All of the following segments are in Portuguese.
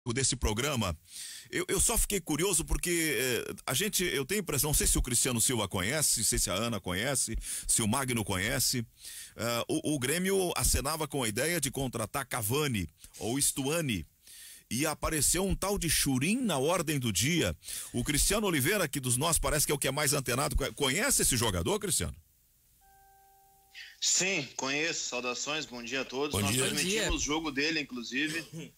desse programa, eu só fiquei curioso porque eu tenho a impressão, não sei se o Cristiano Silva conhece, não sei se a Ana conhece, se o Magno conhece, o Grêmio acenava com a ideia de contratar Cavani ou Stuani, e apareceu um tal de Churin na ordem do dia. O Cristiano Oliveira, que dos nossos parece que é o que é mais antenado, conhece esse jogador, Cristiano? Sim, conheço. Saudações, bom dia a todos. Bom Nós dia. transmitimos o jogo dele, inclusive.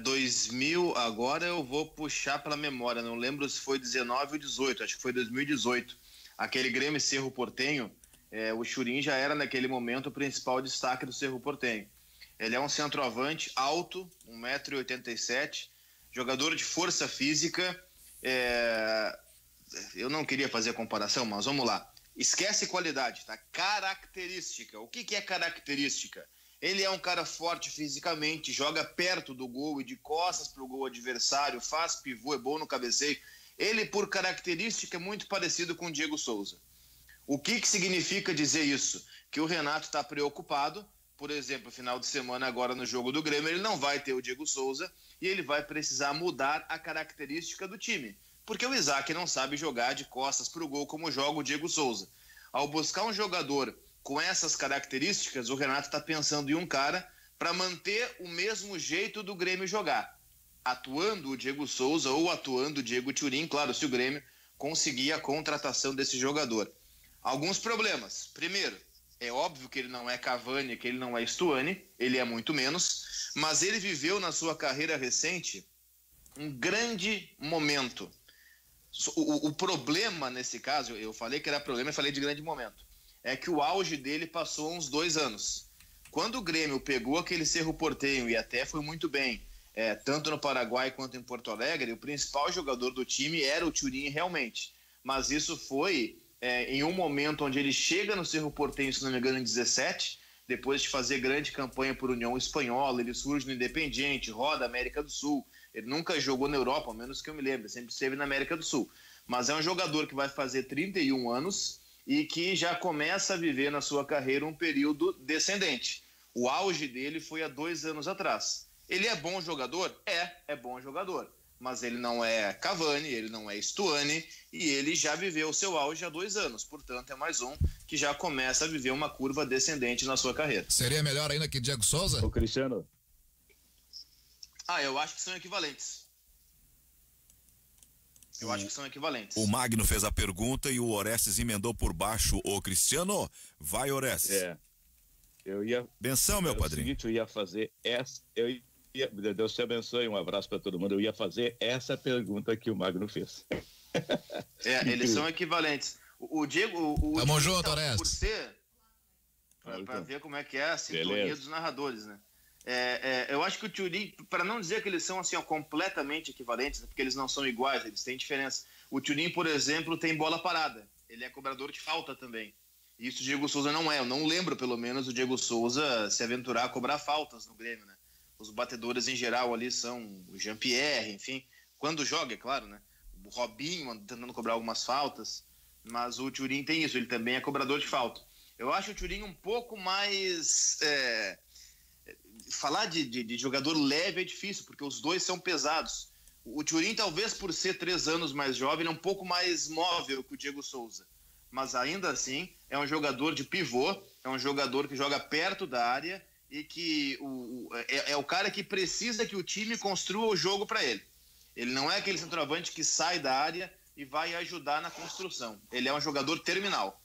2000, agora eu vou puxar pela memória, não lembro se foi 19 ou 18, acho que foi 2018. Aquele Grêmio Cerro Porteño, o Churin já era naquele momento o principal destaque do Cerro Porteño. Ele é um centroavante alto, 1,87 m, jogador de força física. Eu não queria fazer a comparação, mas vamos lá. Esquece qualidade, tá? Característica. O que é característica? Ele é um cara forte fisicamente, joga perto do gol e de costas para o gol adversário, faz pivô, é bom no cabeceio. Ele, por característica, é muito parecido com o Diego Souza. O que significa dizer isso? Que o Renato está preocupado, por exemplo, final de semana agora no jogo do Grêmio, ele não vai ter o Diego Souza e ele vai precisar mudar a característica do time. Porque o Isaac não sabe jogar de costas para o gol como joga o Diego Souza. Ao buscar um jogador com essas características, o Renato está pensando em um cara para manter o mesmo jeito do Grêmio jogar, atuando o Diego Souza ou atuando o Diego Churin, claro, se o Grêmio conseguir a contratação desse jogador. Alguns problemas. Primeiro, é óbvio que ele não é Cavani, que ele não é Stuani, ele é muito menos, mas ele viveu na sua carreira recente um grande momento. O problema nesse caso, eu falei que era problema e falei de grande momento, é que o auge dele passou uns 2 anos. Quando o Grêmio pegou aquele Cerro Porteño e até foi muito bem, tanto no Paraguai quanto em Porto Alegre, o principal jogador do time era o Churin realmente. Mas isso foi em um momento onde ele chega no Cerro Porteño, se não me engano, em 17, depois de fazer grande campanha por União Espanhola, ele surge no Independiente, roda América do Sul. Ele nunca jogou na Europa, ao menos que eu me lembre, sempre esteve na América do Sul. Mas é um jogador que vai fazer 31 anos e que já começa a viver na sua carreira um período descendente. O auge dele foi há 2 anos atrás. Ele é bom jogador? É bom jogador. Mas ele não é Cavani, ele não é Stuani e ele já viveu o seu auge há 2 anos. Portanto, é mais um que já começa a viver uma curva descendente na sua carreira. Seria melhor ainda que Diego Souza? Ô, Cristiano. Eu acho que são equivalentes. Eu acho que são equivalentes. O Magno fez a pergunta e o Orestes emendou por baixo. Ô, Cristiano, vai, Orestes. Eu ia... Benção, meu padrinho. O seguinte, eu ia fazer essa... Deus te abençoe, um abraço para todo mundo. Eu ia fazer essa pergunta que o Magno fez. Eles são equivalentes. O Diego... Tamo junto, Orestes. Por ser... Para ver como é que é a sintonia dos narradores, né? Eu acho que o Churin, para não dizer que eles são assim, completamente equivalentes, porque eles não são iguais, eles têm diferença. O Churin, por exemplo, tem bola parada. Ele é cobrador de falta também. Isso o Diego Souza não é. Eu não lembro, pelo menos, o Diego Souza se aventurar a cobrar faltas no Grêmio, né? Os batedores em geral ali são o Jean-Pierre, enfim. Quando joga, é claro, né? O Robinho tentando cobrar algumas faltas. Mas o Churin tem isso, ele também é cobrador de falta. Eu acho o Churin um pouco mais... Falar de jogador leve é difícil, porque os dois são pesados. O Churin, talvez por ser 3 anos mais jovem, é um pouco mais móvel que o Diego Souza. Mas ainda assim, é um jogador de pivô, é um jogador que joga perto da área e que é o cara que precisa que o time construa o jogo para ele. Ele não é aquele centroavante que sai da área e vai ajudar na construção. Ele é um jogador terminal.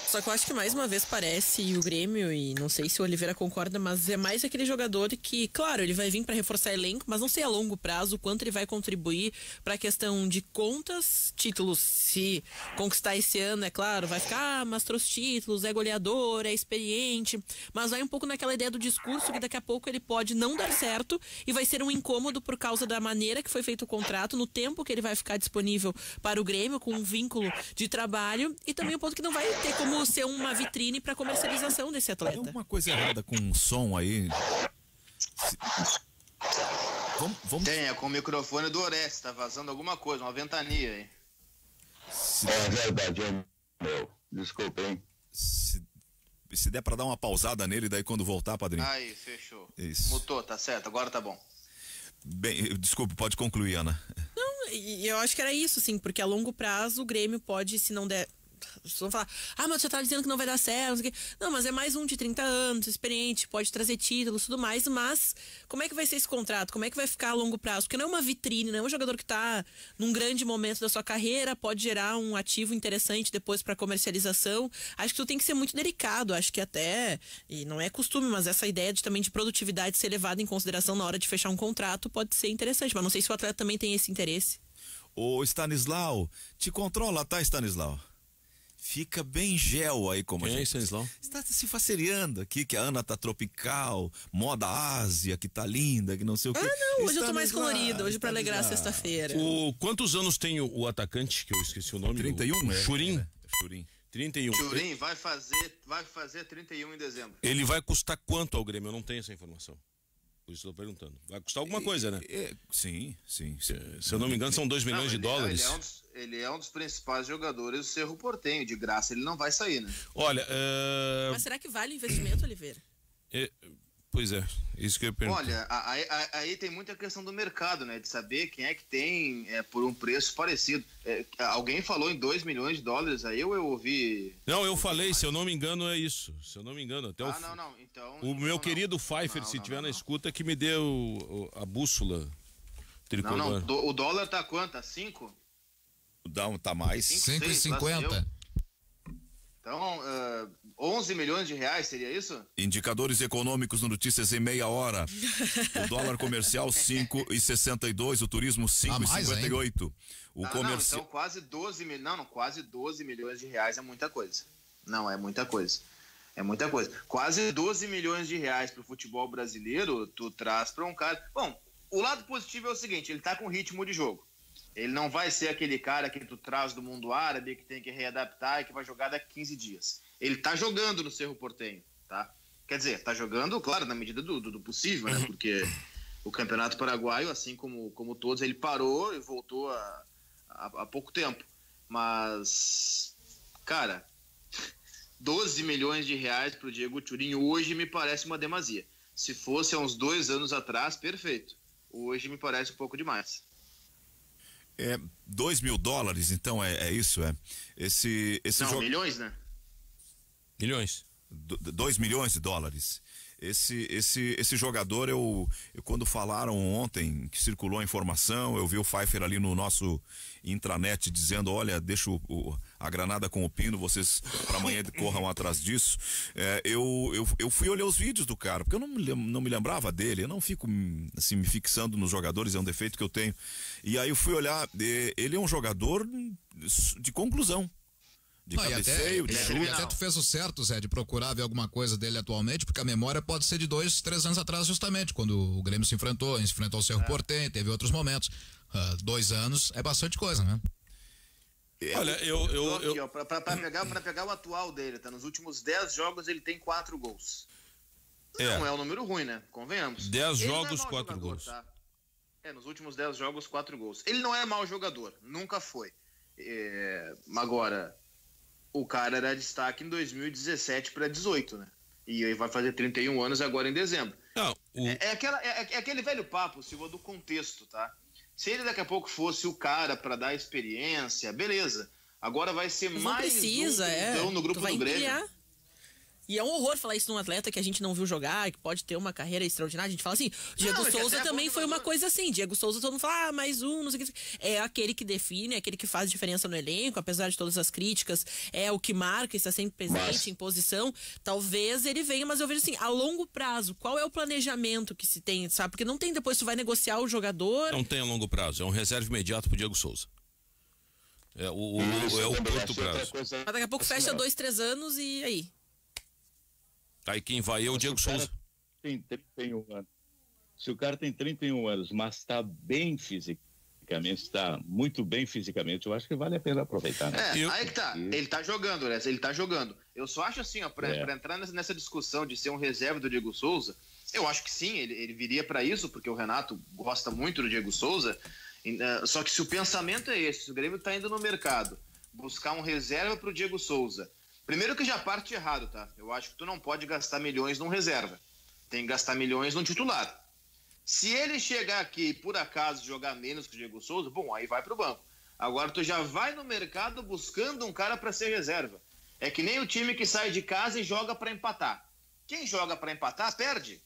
Só que eu acho que mais uma vez parece, e o Grêmio, e não sei se o Oliveira concorda, mas é mais aquele jogador que, claro, ele vai vir para reforçar elenco, mas não sei a longo prazo o quanto ele vai contribuir para a questão de contas, títulos. Se conquistar esse ano, é claro, vai ficar, mas trouxe títulos, é goleador, é experiente, mas vai um pouco naquela ideia do discurso que daqui a pouco ele pode não dar certo e vai ser um incômodo por causa da maneira que foi feito o contrato, no tempo que ele vai ficar disponível para o Grêmio, com um vínculo de trabalho, e também um ponto que não vai ter como ser uma vitrine para comercialização desse atleta. Tem alguma coisa errada com o som aí? Vamos... Tem, com o microfone do Orestes, tá vazando alguma coisa, uma ventania aí. É verdade, meu. Desculpa, hein? se der pra dar uma pausada nele, daí quando voltar, padrinho. Aí, fechou. Isso. Mutou, tá certo, agora tá bom. Bem, desculpa, pode concluir, Ana. Não, e eu acho que era isso, assim, porque a longo prazo o Grêmio pode, se não der. Vocês vão falar, mas você tá dizendo que não vai dar certo, não sei o quê. Não, mas é mais um de 30 anos, experiente, pode trazer títulos e tudo mais, mas como é que vai ser esse contrato? Como é que vai ficar a longo prazo? Porque não é uma vitrine, não é um jogador que tá num grande momento da sua carreira, pode gerar um ativo interessante depois para comercialização. Acho que tu tem que ser muito delicado, acho que até, e não é costume, mas essa ideia também de produtividade ser levada em consideração na hora de fechar um contrato pode ser interessante, mas não sei se o atleta também tem esse interesse. Ô, Stanislau, te controla, tá, Stanislau? Fica bem gel aí, como a gente... Stanislau? Está se faceriando aqui, que a Ana tá tropical, moda Ásia, que tá linda, que não sei o quê. Não, hoje eu tô mais colorida, hoje pra alegrar a sexta-feira. Quantos anos tem o atacante, que eu esqueci o nome? 31, o Churin? Churin. 31. Churin vai fazer 31 em dezembro. Ele vai custar quanto ao Grêmio? Eu não tenho essa informação. Por isso eu tô perguntando. Vai custar alguma coisa, né? Sim. Se eu não me engano, são 2 milhões de dólares. Ele é um dos principais jogadores do Cerro Porteño. De graça ele não vai sair, né? Olha, mas será que vale o investimento, Oliveira? Pois é, isso que eu ia perguntar. Olha, aí tem muita questão do mercado, né? De saber quem é que tem por um preço parecido. Alguém falou em 2 milhões de dólares, aí eu ouvi... Não, eu falei, se eu não me engano é isso. Se eu não me engano, até não. Então, o meu querido Pfeiffer, se estiver na escuta, que me deu a bússola tricolor. Não, o dólar tá quanto? Tá 5? Tá mais. 5,50. Então, 11 milhões de reais, seria isso? Indicadores econômicos no Notícias em meia hora. O dólar comercial 5,62, o turismo 5,58. O comercial... Então quase 12 milhões. Não, quase 12 milhões de reais é muita coisa. Não, é muita coisa. É muita coisa. Quase 12 milhões de reais pro futebol brasileiro, tu traz para um cara... Bom, o lado positivo é o seguinte, ele tá com ritmo de jogo. Ele não vai ser aquele cara que tu traz do mundo árabe, que tem que readaptar e que vai jogar daqui 15 dias. Ele tá jogando no Cerro Porteño, tá? Quer dizer, tá jogando, claro, na medida do possível, né? Porque o Campeonato Paraguaio, assim como todos, ele parou e voltou há pouco tempo. Mas, cara, 12 milhões de reais pro Diego Churin hoje me parece uma demasia. Se fosse há uns 2 anos atrás, perfeito. Hoje me parece um pouco demais. 2 mil dólares, então é isso, Esse milhões, né? Milhões. 2 milhões de dólares. Esse jogador, eu quando falaram ontem, que circulou a informação, eu vi o Pfeiffer ali no nosso intranet dizendo, olha, deixa a granada com o pino, vocês para amanhã corram atrás disso. Eu fui olhar os vídeos do cara, porque eu não me lembrava dele, eu não fico assim me fixando nos jogadores, é um defeito que eu tenho. E aí eu fui olhar, ele é um jogador de conclusão. De cabeceio, de chute. Até tu fez o certo, Zé, de procurar ver alguma coisa dele atualmente, porque a memória pode ser de 2, 3 anos atrás, justamente, quando o Grêmio se enfrentou o Cerro Porteño, teve outros momentos. 2 anos é bastante coisa, né? Olha, aqui, pra pegar o atual dele, tá? Nos últimos 10 jogos ele tem 4 gols. Não é um número ruim, né? Convenhamos. 10 jogos, 4 gols. Tá? Nos últimos 10 jogos, 4 gols. Ele não é mau jogador, nunca foi. Agora, o cara era destaque em 2017 para 18, né? E ele vai fazer 31 anos agora em dezembro. Não, é aquele velho papo, Silva, do contexto, tá? Se ele daqui a pouco fosse o cara para dar experiência, beleza. Agora vai ser mas mais um no grupo do Grêmio. E é um horror falar isso num atleta que a gente não viu jogar, que pode ter uma carreira extraordinária. A gente fala assim, Diego Souza também foi uma coisa assim. Diego Souza, todo mundo fala, mais um, não sei o que. É aquele que define, é aquele que faz diferença no elenco, apesar de todas as críticas. É o que marca, está sempre presente, em posição. Talvez ele venha, mas eu vejo assim, a longo prazo, qual é o planejamento que se tem, sabe? Porque não tem depois, tu vai negociar o jogador. Não tem a longo prazo, é um reserva imediato pro Diego Souza. É o curto prazo. Mas daqui a pouco fecha 2, 3 anos e aí? Aí quem vai é o Diego Souza. Tem 31 anos. Se o cara tem 31 anos, mas está bem fisicamente, está muito bem fisicamente, eu acho que vale a pena aproveitar, né? Aí que tá. Ele tá jogando, né? Ele tá jogando. Eu só acho assim, ó, pra entrar nessa discussão de ser um reserva do Diego Souza, eu acho que sim, ele viria para isso, porque o Renato gosta muito do Diego Souza. Só que se o pensamento é esse, se o Grêmio tá indo no mercado buscar um reserva pro Diego Souza, Primeiro que já parte errado, tá? Eu acho que tu não pode gastar milhões num reserva. Tem que gastar milhões num titular. Se ele chegar aqui e por acaso jogar menos que o Diego Souza, bom, aí vai pro banco. Agora tu já vai no mercado buscando um cara para ser reserva. É que nem o time que sai de casa e joga para empatar. Quem joga para empatar, perde.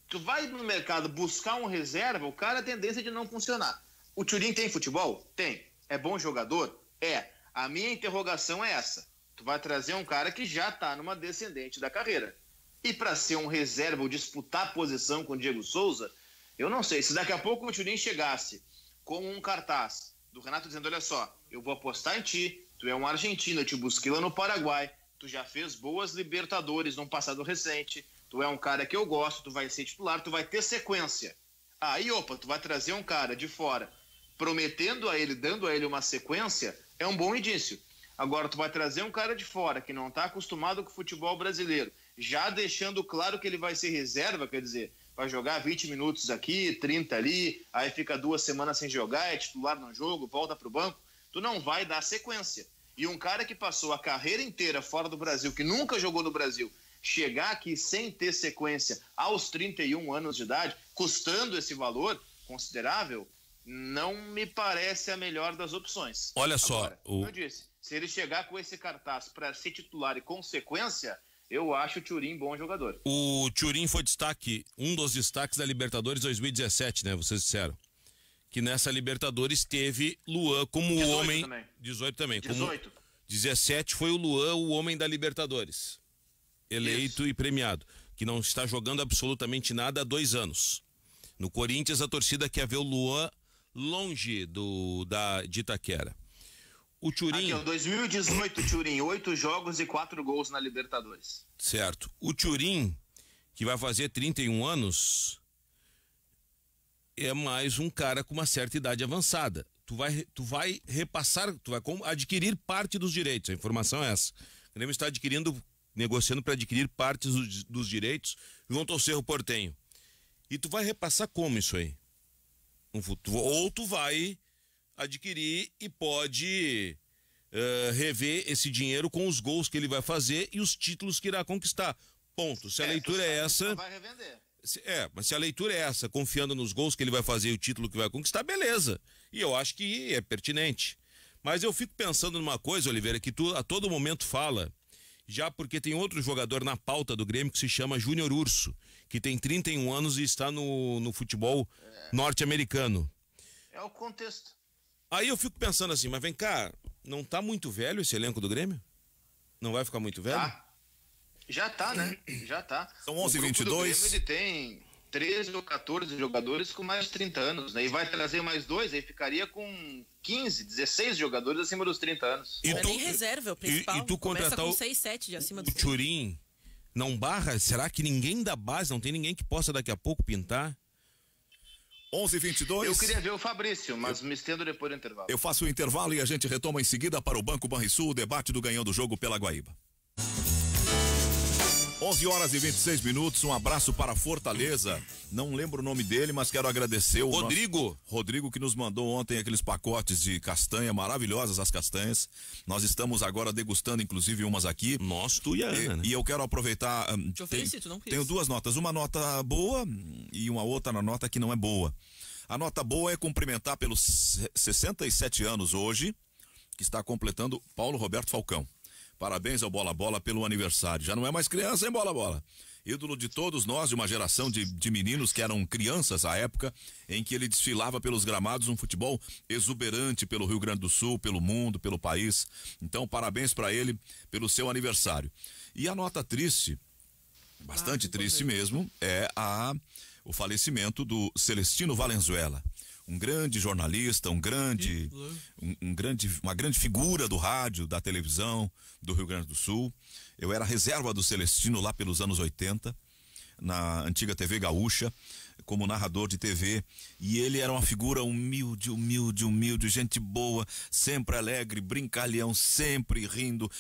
Tu vai no mercado buscar um reserva, o cara tem tendência de não funcionar. O Thurin tem futebol? Tem. É bom jogador? É. A minha interrogação é essa. Tu vai trazer um cara que já tá numa descendente da carreira. E para ser um reserva ou disputar posição com o Diego Souza, eu não sei. Se daqui a pouco o Thurin chegasse com um cartaz do Renato dizendo, olha só, eu vou apostar em ti, tu é um argentino, eu te busquei lá no Paraguai, tu já fez boas Libertadores num passado recente, tu é um cara que eu gosto, tu vai ser titular, tu vai ter sequência. Aí, opa, tu vai trazer um cara de fora, prometendo a ele, dando a ele uma sequência, é um bom indício. Agora, tu vai trazer um cara de fora que não está acostumado com o futebol brasileiro, já deixando claro que ele vai ser reserva, quer dizer, vai jogar 20 minutos aqui, 30 ali, aí fica 2 semanas sem jogar, é titular no jogo, volta pro banco, tu não vai dar sequência. E um cara que passou a carreira inteira fora do Brasil, que nunca jogou no Brasil, chegar aqui sem ter sequência aos 31 anos de idade, custando esse valor considerável, não me parece a melhor das opções. Olha só, agora, eu disse, se ele chegar com esse cartaz para ser titular e consequência, eu acho o Thurin bom jogador. O Thurin foi destaque, um dos destaques da Libertadores 2017, né? Vocês disseram. Que nessa Libertadores teve Luan como o homem... Também. 18 também. 18. 17 foi o Luan, o homem da Libertadores. Eleito e premiado. Que não está jogando absolutamente nada há 2 anos. No Corinthians, a torcida quer ver o Luan longe de Itaquera. O Thurin... Aqui, ó, 2018, Thurin, 8 jogos e 4 gols na Libertadores. Certo. O Thurin, que vai fazer 31 anos, é mais um cara com uma certa idade avançada. Tu vai repassar, tu vai adquirir parte dos direitos. A informação é essa. O Grêmio está negociando para adquirir partes dos direitos junto ao Cerro Porteño. E tu vai repassar como isso aí? Ou tu vai adquirir e pode rever esse dinheiro com os gols que ele vai fazer e os títulos que irá conquistar. Ponto. Se a leitura é essa... Vai revender. Mas se a leitura é essa, confiando nos gols que ele vai fazer e o título que vai conquistar, beleza. E eu acho que é pertinente. Mas eu fico pensando numa coisa, Oliveira, que tu a todo momento fala, já porque tem outro jogador na pauta do Grêmio que se chama Júnior Urso, que tem 31 anos e está no futebol norte-americano. É o contexto. Aí eu fico pensando assim, mas vem cá, não tá muito velho esse elenco do Grêmio? Não vai ficar muito velho? Tá. Já tá, né? Já tá. São 11h22. Ele tem 13 ou 14 jogadores com mais de 30 anos, né? E vai trazer mais 2, aí ficaria com 15, 16 jogadores acima dos 30 anos. E tu, reserva, o principal. E tu contratar com 6, 7 de acima do Thurin, não barra? Será que ninguém da base, não tem ninguém que possa daqui a pouco pintar? 11h22. Eu queria ver o Fabrício, mas me estendo depois do intervalo. Eu faço o intervalo e a gente retoma em seguida para o Banco Banrisul, o debate do ganhão do jogo pela Guaíba. 11h26, um abraço para Fortaleza, não lembro o nome dele, mas quero agradecer o Rodrigo que nos mandou ontem aqueles pacotes de castanha, maravilhosas as castanhas, nós estamos agora degustando inclusive umas aqui. Nós, tu e a Ana, né? E eu quero aproveitar, tenho 2 notas, uma nota boa e uma outra nota que não é boa. A nota boa é cumprimentar pelos 67 anos hoje, que está completando Paulo Roberto Falcão. Parabéns ao Bola Bola pelo aniversário. Já não é mais criança, hein, Bola Bola? Ídolo de todos nós, de uma geração de meninos que eram crianças à época em que ele desfilava pelos gramados, um futebol exuberante pelo Rio Grande do Sul, pelo mundo, pelo país. Então, parabéns para ele pelo seu aniversário. E a nota triste, bastante triste mesmo, é o falecimento do Celestino Valenzuela. Um grande jornalista, uma grande figura do rádio, da televisão, do Rio Grande do Sul. Eu era reserva do Celestino lá pelos anos 80, na antiga TV Gaúcha, como narrador de TV. E ele era uma figura humilde, gente boa, sempre alegre, brincalhão, sempre rindo,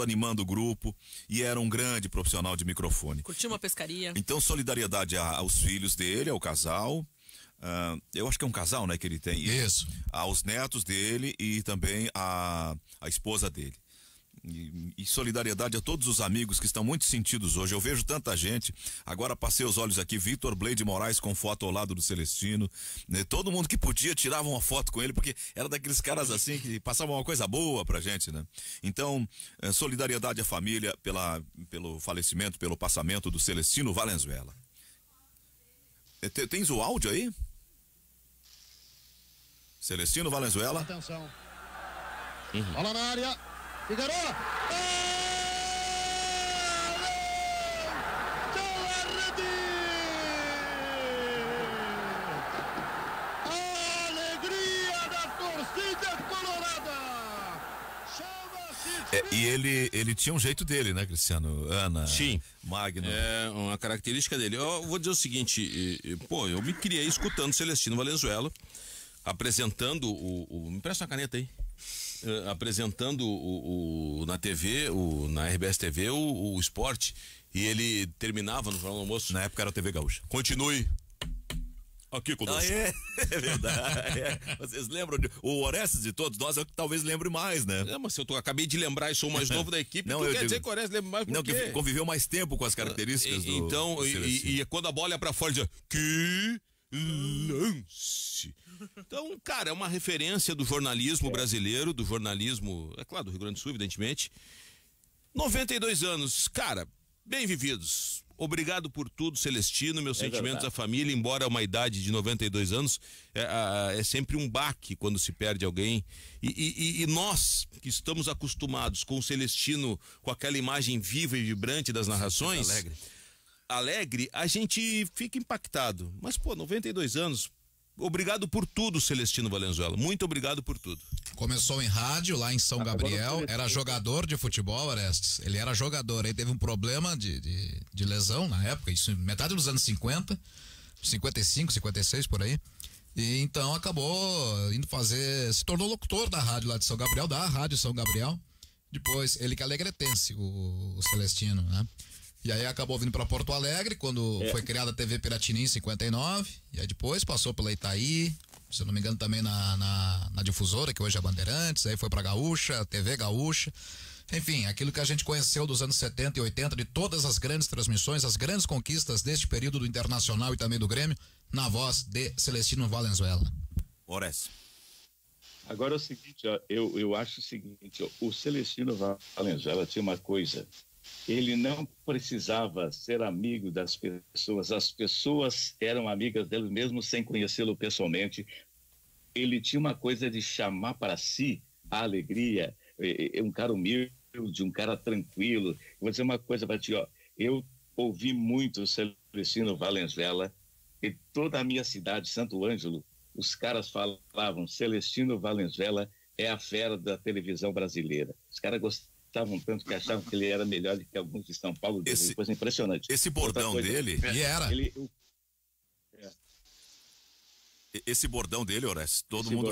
animando o grupo. E era um grande profissional de microfone. Curtiu uma pescaria. Então, solidariedade aos filhos dele, ao casal. Eu acho que é um casal, né, que ele tem. Isso. Aos netos dele e também a esposa dele. E solidariedade a todos os amigos que estão muito sentidos hoje. Eu vejo tanta gente. Agora passei os olhos aqui, Vitor Bleide Moraes com foto ao lado do Celestino, né? Todo mundo que podia tirava uma foto com ele, porque era daqueles caras assim que passavam uma coisa boa pra gente, né? Então, solidariedade à família pelo falecimento, pelo passamento do Celestino Valenzuela. Tens o áudio aí? Celestino Valenzuela. Atenção. Bola na área. Figueroa! Alegria da torcida colorada! E ele tinha um jeito dele, né, Cristiano? Ana, sim, Magno. É uma característica dele. Eu vou dizer o seguinte, eu me criei escutando Celestino Valenzuela, apresentando me presta uma caneta aí. Apresentando na TV, na RBS TV, o esporte, e ele terminava no Jornal do Almoço. Na época era a TV Gaúcha. Continue aqui conosco. É verdade. Vocês lembram? O Orestes de todos nós, eu talvez lembre mais, né? Mas eu acabei de lembrar e sou o mais novo da equipe, não, quer dizer que o Orestes lembra mais por quê? Que conviveu mais tempo com as características do... Então, e quando a bola é pra fora, diz, que lance. Então, cara, é uma referência do jornalismo brasileiro, do jornalismo, é claro, do Rio Grande do Sul, evidentemente. 92 anos, cara, bem vividos. Obrigado por tudo, Celestino, meus sentimentos à família, embora uma idade de 92 anos, é sempre um baque quando se perde alguém. E nós, que estamos acostumados com o Celestino, com aquela imagem viva e vibrante das narrações, alegre, a gente fica impactado. Mas, 92 anos, obrigado por tudo, Celestino Valenzuela. Muito obrigado por tudo. Começou em rádio lá em São Gabriel, era jogador de futebol, Orestes. Ele era jogador, aí teve um problema de lesão na época, isso metade dos anos 50, 55, 56 por aí. E então acabou indo se tornou locutor da rádio lá de São Gabriel, da Rádio São Gabriel. Depois, ele que é alegretense, o Celestino, né? E aí acabou vindo para Porto Alegre quando foi criada a TV Piratini em 59, e aí depois passou pela Itaí, se eu não me engano também na Difusora, que hoje é Bandeirantes, aí foi para Gaúcha, TV Gaúcha, enfim, aquilo que a gente conheceu dos anos 70 e 80, de todas as grandes transmissões, as grandes conquistas deste período do Internacional e também do Grêmio, na voz de Celestino Valenzuela. Ores. Agora é o seguinte, ó, eu acho o seguinte, ó, o Celestino Valenzuela tinha uma coisa. Ele não precisava ser amigo das pessoas, as pessoas eram amigas dele mesmo sem conhecê-lo pessoalmente. Ele tinha uma coisa de chamar para si a alegria, um cara humilde, um cara tranquilo. Vou dizer uma coisa para ti, ó, eu ouvi muito o Celestino Valenzuela e toda a minha cidade, Santo Ângelo, os caras falavam, Celestino Valenzuela é a fera da televisão brasileira. Os caras gostavam tanto que achavam que ele era melhor do que alguns de São Paulo, coisa impressionante. Esse bordão dele, e era. Esse bordão dele, Orestes, todo mundo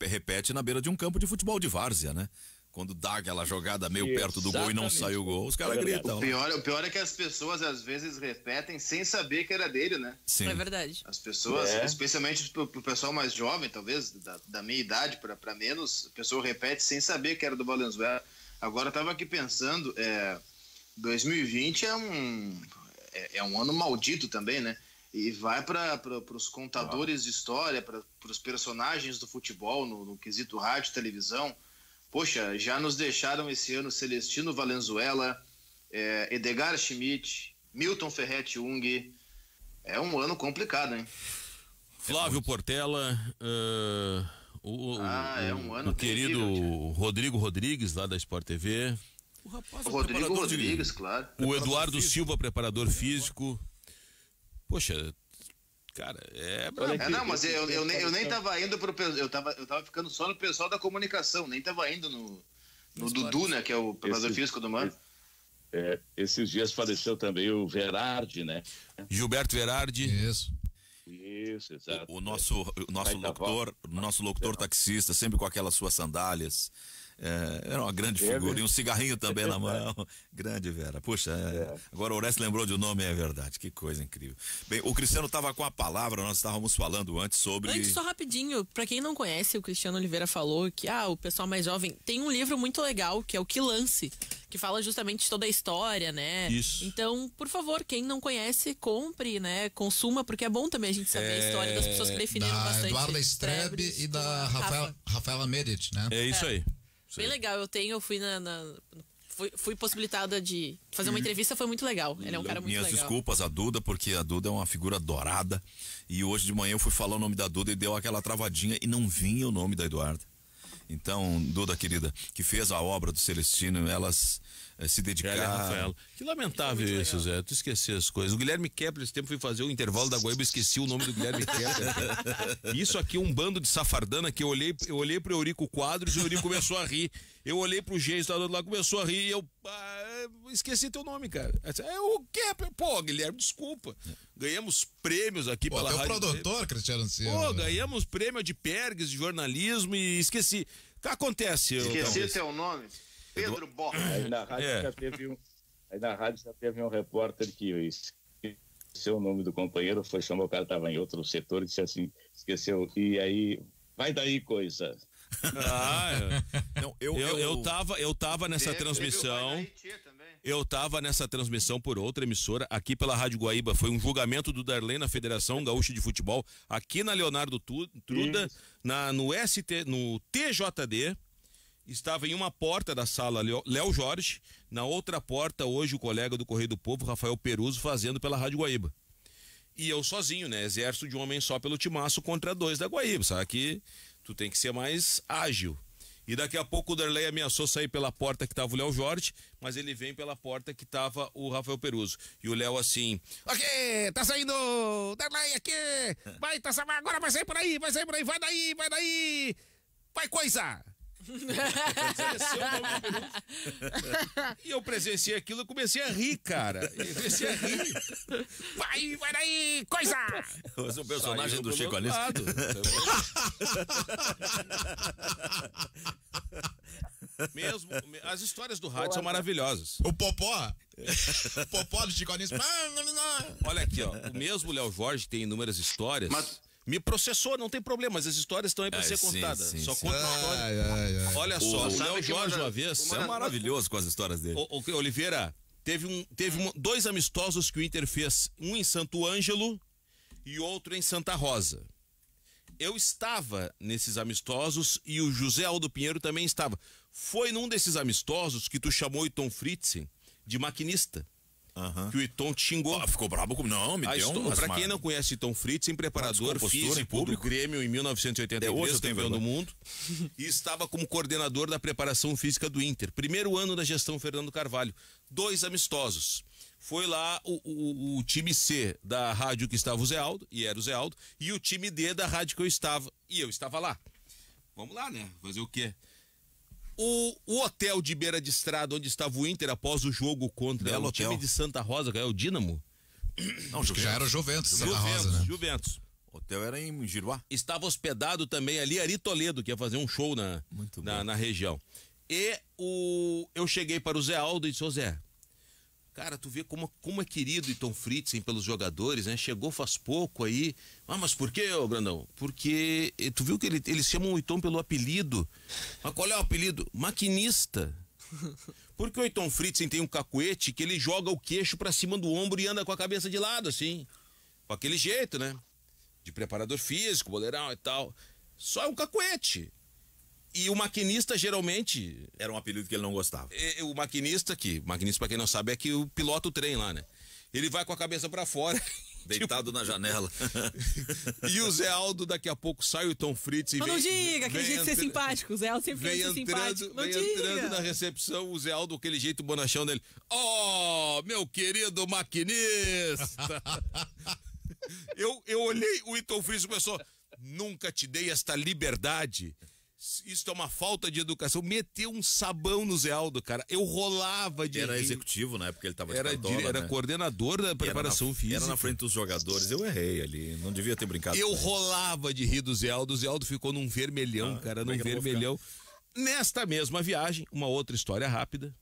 repete na beira de um campo de futebol de várzea, né? Quando dá aquela jogada meio perto do gol e não sai o gol, os caras gritam. O pior é que as pessoas às vezes repetem sem saber que era dele, né? Sim. É verdade. As pessoas, especialmente pro pessoal mais jovem, talvez, da minha idade para menos, a pessoa repete sem saber que era do Valenzuela. Agora eu tava aqui pensando, 2020 é um ano maldito também, né? E vai para os contadores de história, para os personagens do futebol, no quesito rádio e televisão. Poxa, já nos deixaram esse ano Celestino Valenzuela, Edgar Schmidt, Milton Ferretti Jung. É um ano complicado, hein? Flávio Portela, é um ano o querido terrível, Rodrigo Rodrigues, lá da Sport TV. O Rodrigo Rodrigues, claro. O Eduardo Silva, preparador físico. Poxa, cara, não, mas eu nem tava indo eu tava ficando só no pessoal da comunicação, nem tava indo no Dudu, né, que é o preparador físico do Mano. Esses dias faleceu também o Verardi, né? Gilberto Verardi. Isso, exato. O nosso locutor taxista, sempre com aquelas suas sandálias. Era uma grande figura. E um cigarrinho também na mão. Grande Vera. Puxa, agora o Orestes lembrou de um nome, é verdade. Que coisa incrível. Bem, o Cristiano estava com a palavra, nós estávamos falando antes sobre... Antes, só rapidinho, pra quem não conhece, o Cristiano Oliveira falou que o pessoal mais jovem tem um livro muito legal, que é o Que Lance, que fala justamente de toda a história, né? Isso. Então, por favor, quem não conhece, compre, né? Consuma, porque é bom também a gente saber a história das pessoas que definiram Da bastante. Eduarda Strebe e da Rafaela Medici, né? É isso aí. Bem legal, eu fui fui possibilitada de fazer uma entrevista, foi muito legal. Ele é um cara muito Minhas legal. desculpas a Duda, porque a Duda é uma figura dourada. E hoje de manhã eu fui falar o nome da Duda e deu aquela travadinha e não vinha o nome da Eduarda. Então, Duda, querida, que fez a obra do Celestino, elas se dedicaram. Rafael. Que lamentável isso, Zé. Tu esqueceu as coisas. O Guilherme Kepler, esse tempo, fui fazer o intervalo da Guaíba, esqueci o nome do Guilherme Kepler. Isso aqui é um bando de safardana que eu olhei pro Eurico Quadros e o Eurico começou a rir. Eu olhei pro Geis lá, começou a rir e eu esqueci teu nome, cara. É o Kepler. Pô, Guilherme, desculpa. Ganhamos prêmios aqui pela teu rádio. produtor, Cristiano Silva. Pô, ganhamos prêmio de Pergues, de jornalismo e esqueci. O que acontece? Esqueci teu nome. Pedro Borges. Aí na rádio já teve um repórter que esqueceu o nome do companheiro, chamou o cara, estava em outro setor e disse assim, esqueceu. E aí, vai daí coisa. Não, eu tava nessa transmissão. Eu tava nessa transmissão por outra emissora, aqui pela Rádio Guaíba. Foi um julgamento do Darley na Federação Gaúcha de Futebol, aqui na Leonardo Truda, no TJD. Estava em uma porta da sala Léo Jorge, na outra porta hoje o colega do Correio do Povo, Rafael Peruso, fazendo pela Rádio Guaíba. E eu sozinho, né? Exército de um homem só pelo timaço contra 2 da Guaíba, sabe que tu tem que ser mais ágil. E daqui a pouco o Darley ameaçou sair pela porta que tava o Léo Jorge, mas ele vem pela porta que tava o Rafael Peruso. E o Léo assim, ok, tá saindo, Darley aqui, agora vai sair por aí, vai daí, vai coisa! E eu presenciei aquilo e comecei a rir, cara. Vai daí, coisa! Esse é o personagem do Chico Anísio. Mesmo, as histórias do rádio são maravilhosas. O Popó do Chico Anísio. Olha aqui, ó. O mesmo Léo Jorge tem inúmeras histórias. Me processou, não tem problema, mas as histórias estão aí pra ser contadas. Só conta uma história. Olha só, o Léo Jorge uma vez. É maravilhoso com as histórias dele. Oliveira, teve 2 amistosos que o Inter fez, um em Santo Ângelo e outro em Santa Rosa. Eu estava nesses amistosos e o José Aldo Pinheiro também estava. Foi num desses amistosos que tu chamou o Iton Fritzen de maquinista. Que o Iton te xingou. Ficou bravo comigo. Não, me deu Pra quem não conhece Iton Fritzen, preparador físico do Grêmio em 1983, campeão do mundo, e estava como coordenador da preparação física do Inter. Primeiro ano da gestão Fernando Carvalho. 2 amistosos. Foi lá o time C da rádio que estava o Zé Aldo, e era o Zé Aldo, e o time D da rádio que eu estava, e eu estava lá. Vamos lá, né? Fazer o quê? O hotel de beira de estrada onde estava o Inter após o jogo contra o time de Santa Rosa, que é o Dínamo. Não, já era o Juventus, Santa Rosa, né? Juventus. O hotel era em Giruá. Estava hospedado também ali Ari Toledo, que ia fazer um show na região. E eu cheguei para o Zé Aldo e disse, ô Zé, cara, tu vê como é querido Iton Fritzen pelos jogadores, né? Chegou faz pouco aí. Mas por quê, ô Brandão? Porque tu viu que eles chamam o Iton pelo apelido. Mas qual é o apelido? Maquinista. Porque o Iton Fritzen tem um cacuete que ele joga o queixo pra cima do ombro e anda com a cabeça de lado, assim. Com aquele jeito, né? De preparador físico, boleirão e tal. Só é um cacuete. E o maquinista geralmente... Era um apelido que ele não gostava. O maquinista pra quem não sabe, é que o pilota o trem lá, né? Ele vai com a cabeça pra fora. Deitado na janela. E o Zé Aldo, daqui a pouco, sai o Tom Fritz e não diga, aquele jeito de ser simpático. O Zé Aldo sempre quer ser simpático. Não entrando na recepção, o Zé Aldo, aquele jeito bonachão dele. Oh, meu querido maquinista! eu olhei, o Iton Fritz começou... Nunca te dei esta liberdade. Isso é uma falta de educação. Meteu um sabão no Zé Aldo, cara. Eu rolava de Era executivo na época, ele estava era coordenador da preparação física. Era na frente dos jogadores. Eu errei ali. Não devia ter brincado. Eu rolava de rir do Zé Aldo. O Zé Aldo ficou num vermelhão, cara. Num vermelhão. Nesta mesma viagem, uma outra história rápida.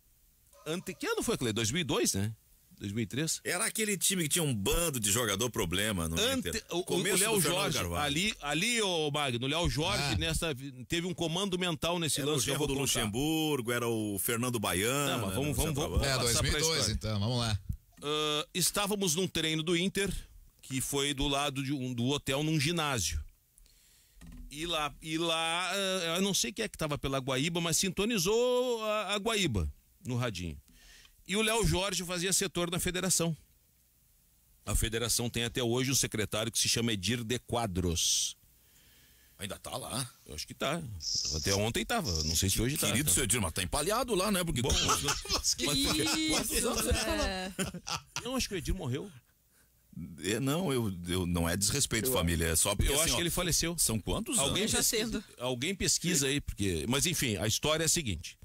Que ano foi, Clê? 2002, né? 2003? Era aquele time que tinha um bando de jogador problema no Inter. O Léo Jorge, ali, ô Magno, o Léo Jorge teve um comando mental nesse era lance. O do Luxemburgo, era o Fernando Baiano. Não, mas vamos 2002 então, vamos lá. Estávamos num treino do Inter, que foi do lado do hotel, num ginásio. E lá, eu não sei quem é que estava pela Guaíba, mas sintonizou a Guaíba no radinho. E o Léo Jorge fazia setor na federação. A federação tem até hoje um secretário que se chama Edir de Quadros. Ainda tá lá? Eu acho que tá. Até ontem tava. Não sei se hoje tá. Querido seu Edir, mas tá empalhado lá, né? Porque... Bom, não, acho que o Edir morreu. Não, não é desrespeito de família, é só porque eu acho que ele faleceu. São quantos anos? Alguém pesquisa aí, porque... Mas enfim, a história é a seguinte.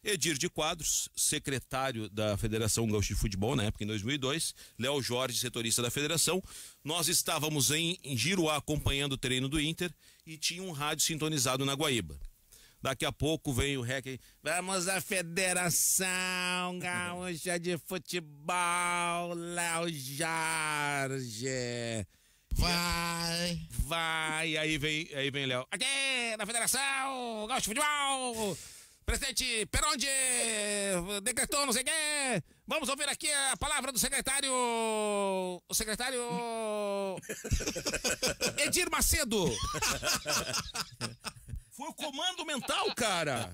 Edir de Quadros, secretário da Federação Gaúcha de Futebol, na época, em 2002. Léo Jorge, setorista da federação. Nós estávamos em Giruá acompanhando o treino do Inter e tinha um rádio sintonizado na Guaíba. Daqui a pouco vem o REC aí. Vamos à Federação Gaúcha de Futebol, Léo Jorge. Vai. Aí vem Léo. Aqui, na Federação Gaúcha de Futebol. Presidente Peronde decretou, não sei o quê. Vamos ouvir aqui a palavra do secretário. O secretário Edir Macedo. Foi o comando mental, cara.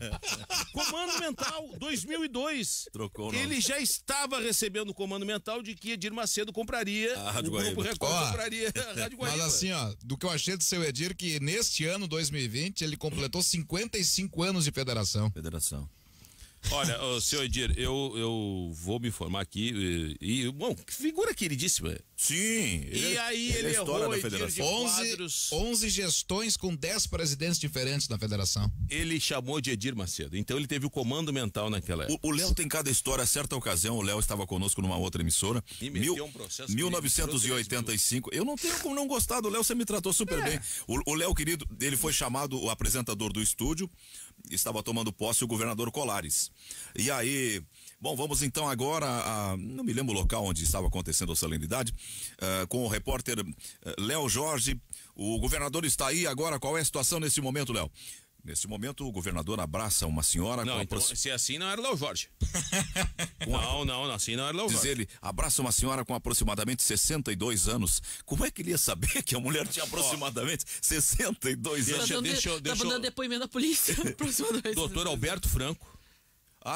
Comando mental, 2002. Trocou o nome. Ele já estava recebendo o comando mental de que Edir Macedo compraria a Rádio o Grupo Guaíba. Record compraria a Rádio Guaíba. Mas assim, do que eu achei do seu Edir, que neste ano, 2020, ele completou 55 anos de federação. Olha, senhor Edir, eu vou me informar aqui bom, que figura queridíssima. Sim. E aí ele errou, Edir de Quadros. 11 gestões com 10 presidentes diferentes na federação. Ele chamou de Edir Macedo, então ele teve o comando mental naquela época. O Léo tem cada história. Certa ocasião, o Léo estava conosco numa outra emissora. E meteu um processo 1985. Eu não tenho como não gostar do Léo, você me tratou super bem. O Léo, querido, ele foi chamado o apresentador do estúdio. Estava tomando posse o governador Colares. E aí, bom, vamos então agora não me lembro o local onde estava acontecendo a solenidade, com o repórter Léo Jorge. O governador está aí agora, qual é a situação nesse momento, Léo? Nesse momento, o governador abraça uma senhora... Não, então, se é assim, não era o Léo Jorge. Não, assim não era o Léo Jorge. Diz ele, abraça uma senhora com aproximadamente 62 anos. Como é que ele ia saber que a mulher tinha aproximadamente 62 anos? Tá dando depoimento da polícia. Doutor Alberto Franco.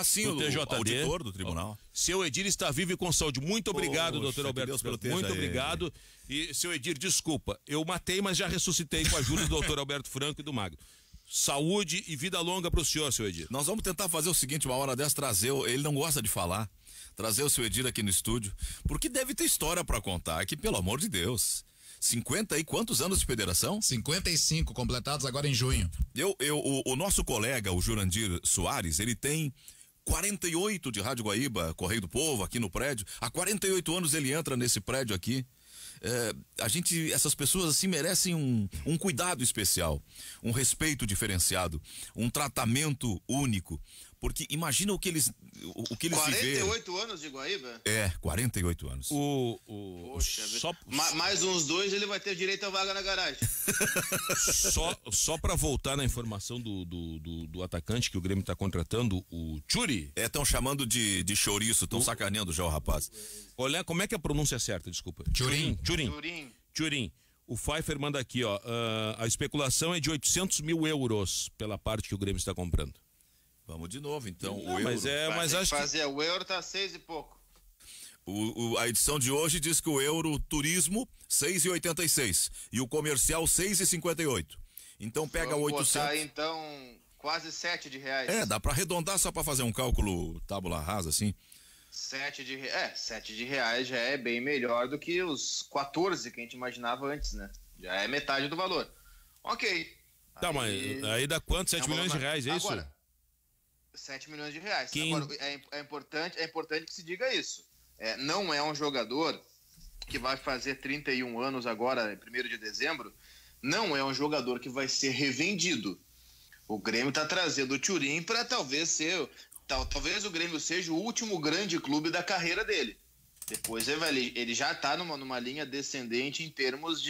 Sim, o auditor do tribunal. Seu Edir está vivo e com saúde. Muito obrigado, doutor Alberto Franco. Muito obrigado. E, seu Edir, desculpa, eu matei, mas já ressuscitei com a ajuda do doutor Alberto Franco e do Magno. Saúde e vida longa para o senhor, seu Edir. Nós vamos tentar fazer o seguinte, uma hora dessa, ele não gosta de falar, trazer o seu Edir aqui no estúdio, porque deve ter história para contar aqui, pelo amor de Deus. 50 e quantos anos de federação? 55, completados agora em junho. O nosso colega, o Jurandir Soares, ele tem 48 de Rádio Guaíba, Correio do Povo, aqui no prédio. Há 48 anos ele entra nesse prédio aqui. Essas pessoas assim merecem um cuidado especial, um respeito diferenciado, um tratamento único, porque imagina o que eles 48 anos de Guaíba? 48 anos. Poxa, mais uns 2 ele vai ter direito a vaga na garagem. Só para voltar na informação do atacante que o Grêmio está contratando, o Churi. Estão chamando de chouriço, estão sacaneando já o rapaz. Olha, como é que é a pronúncia certa, desculpa? Churin. O Pfeiffer manda aqui, ó. A especulação é de 800 mil euros pela parte que o Grêmio está comprando. Vamos de novo, então. Não, o euro. Mas acho que... O euro tá 6 e pouco. A edição de hoje diz que o euro turismo 6,86 e o comercial 6,58. Então pega 800. Botar, então quase 7 de reais. Dá para arredondar só para fazer um cálculo tábula rasa assim. 7 de reais já é bem melhor do que os 14 que a gente imaginava antes, né? Já é metade do valor. Ok. Tá, mas aí dá quanto? 7 milhões de reais, é isso? Agora, 7 milhões de reais. Agora, é importante que se diga isso. Não é um jogador que vai fazer 31 anos agora, 1º de dezembro, não é um jogador que vai ser revendido. O Grêmio está trazendo o Thurin para talvez o Grêmio seja o último grande clube da carreira dele. Depois ele já está numa linha descendente em termos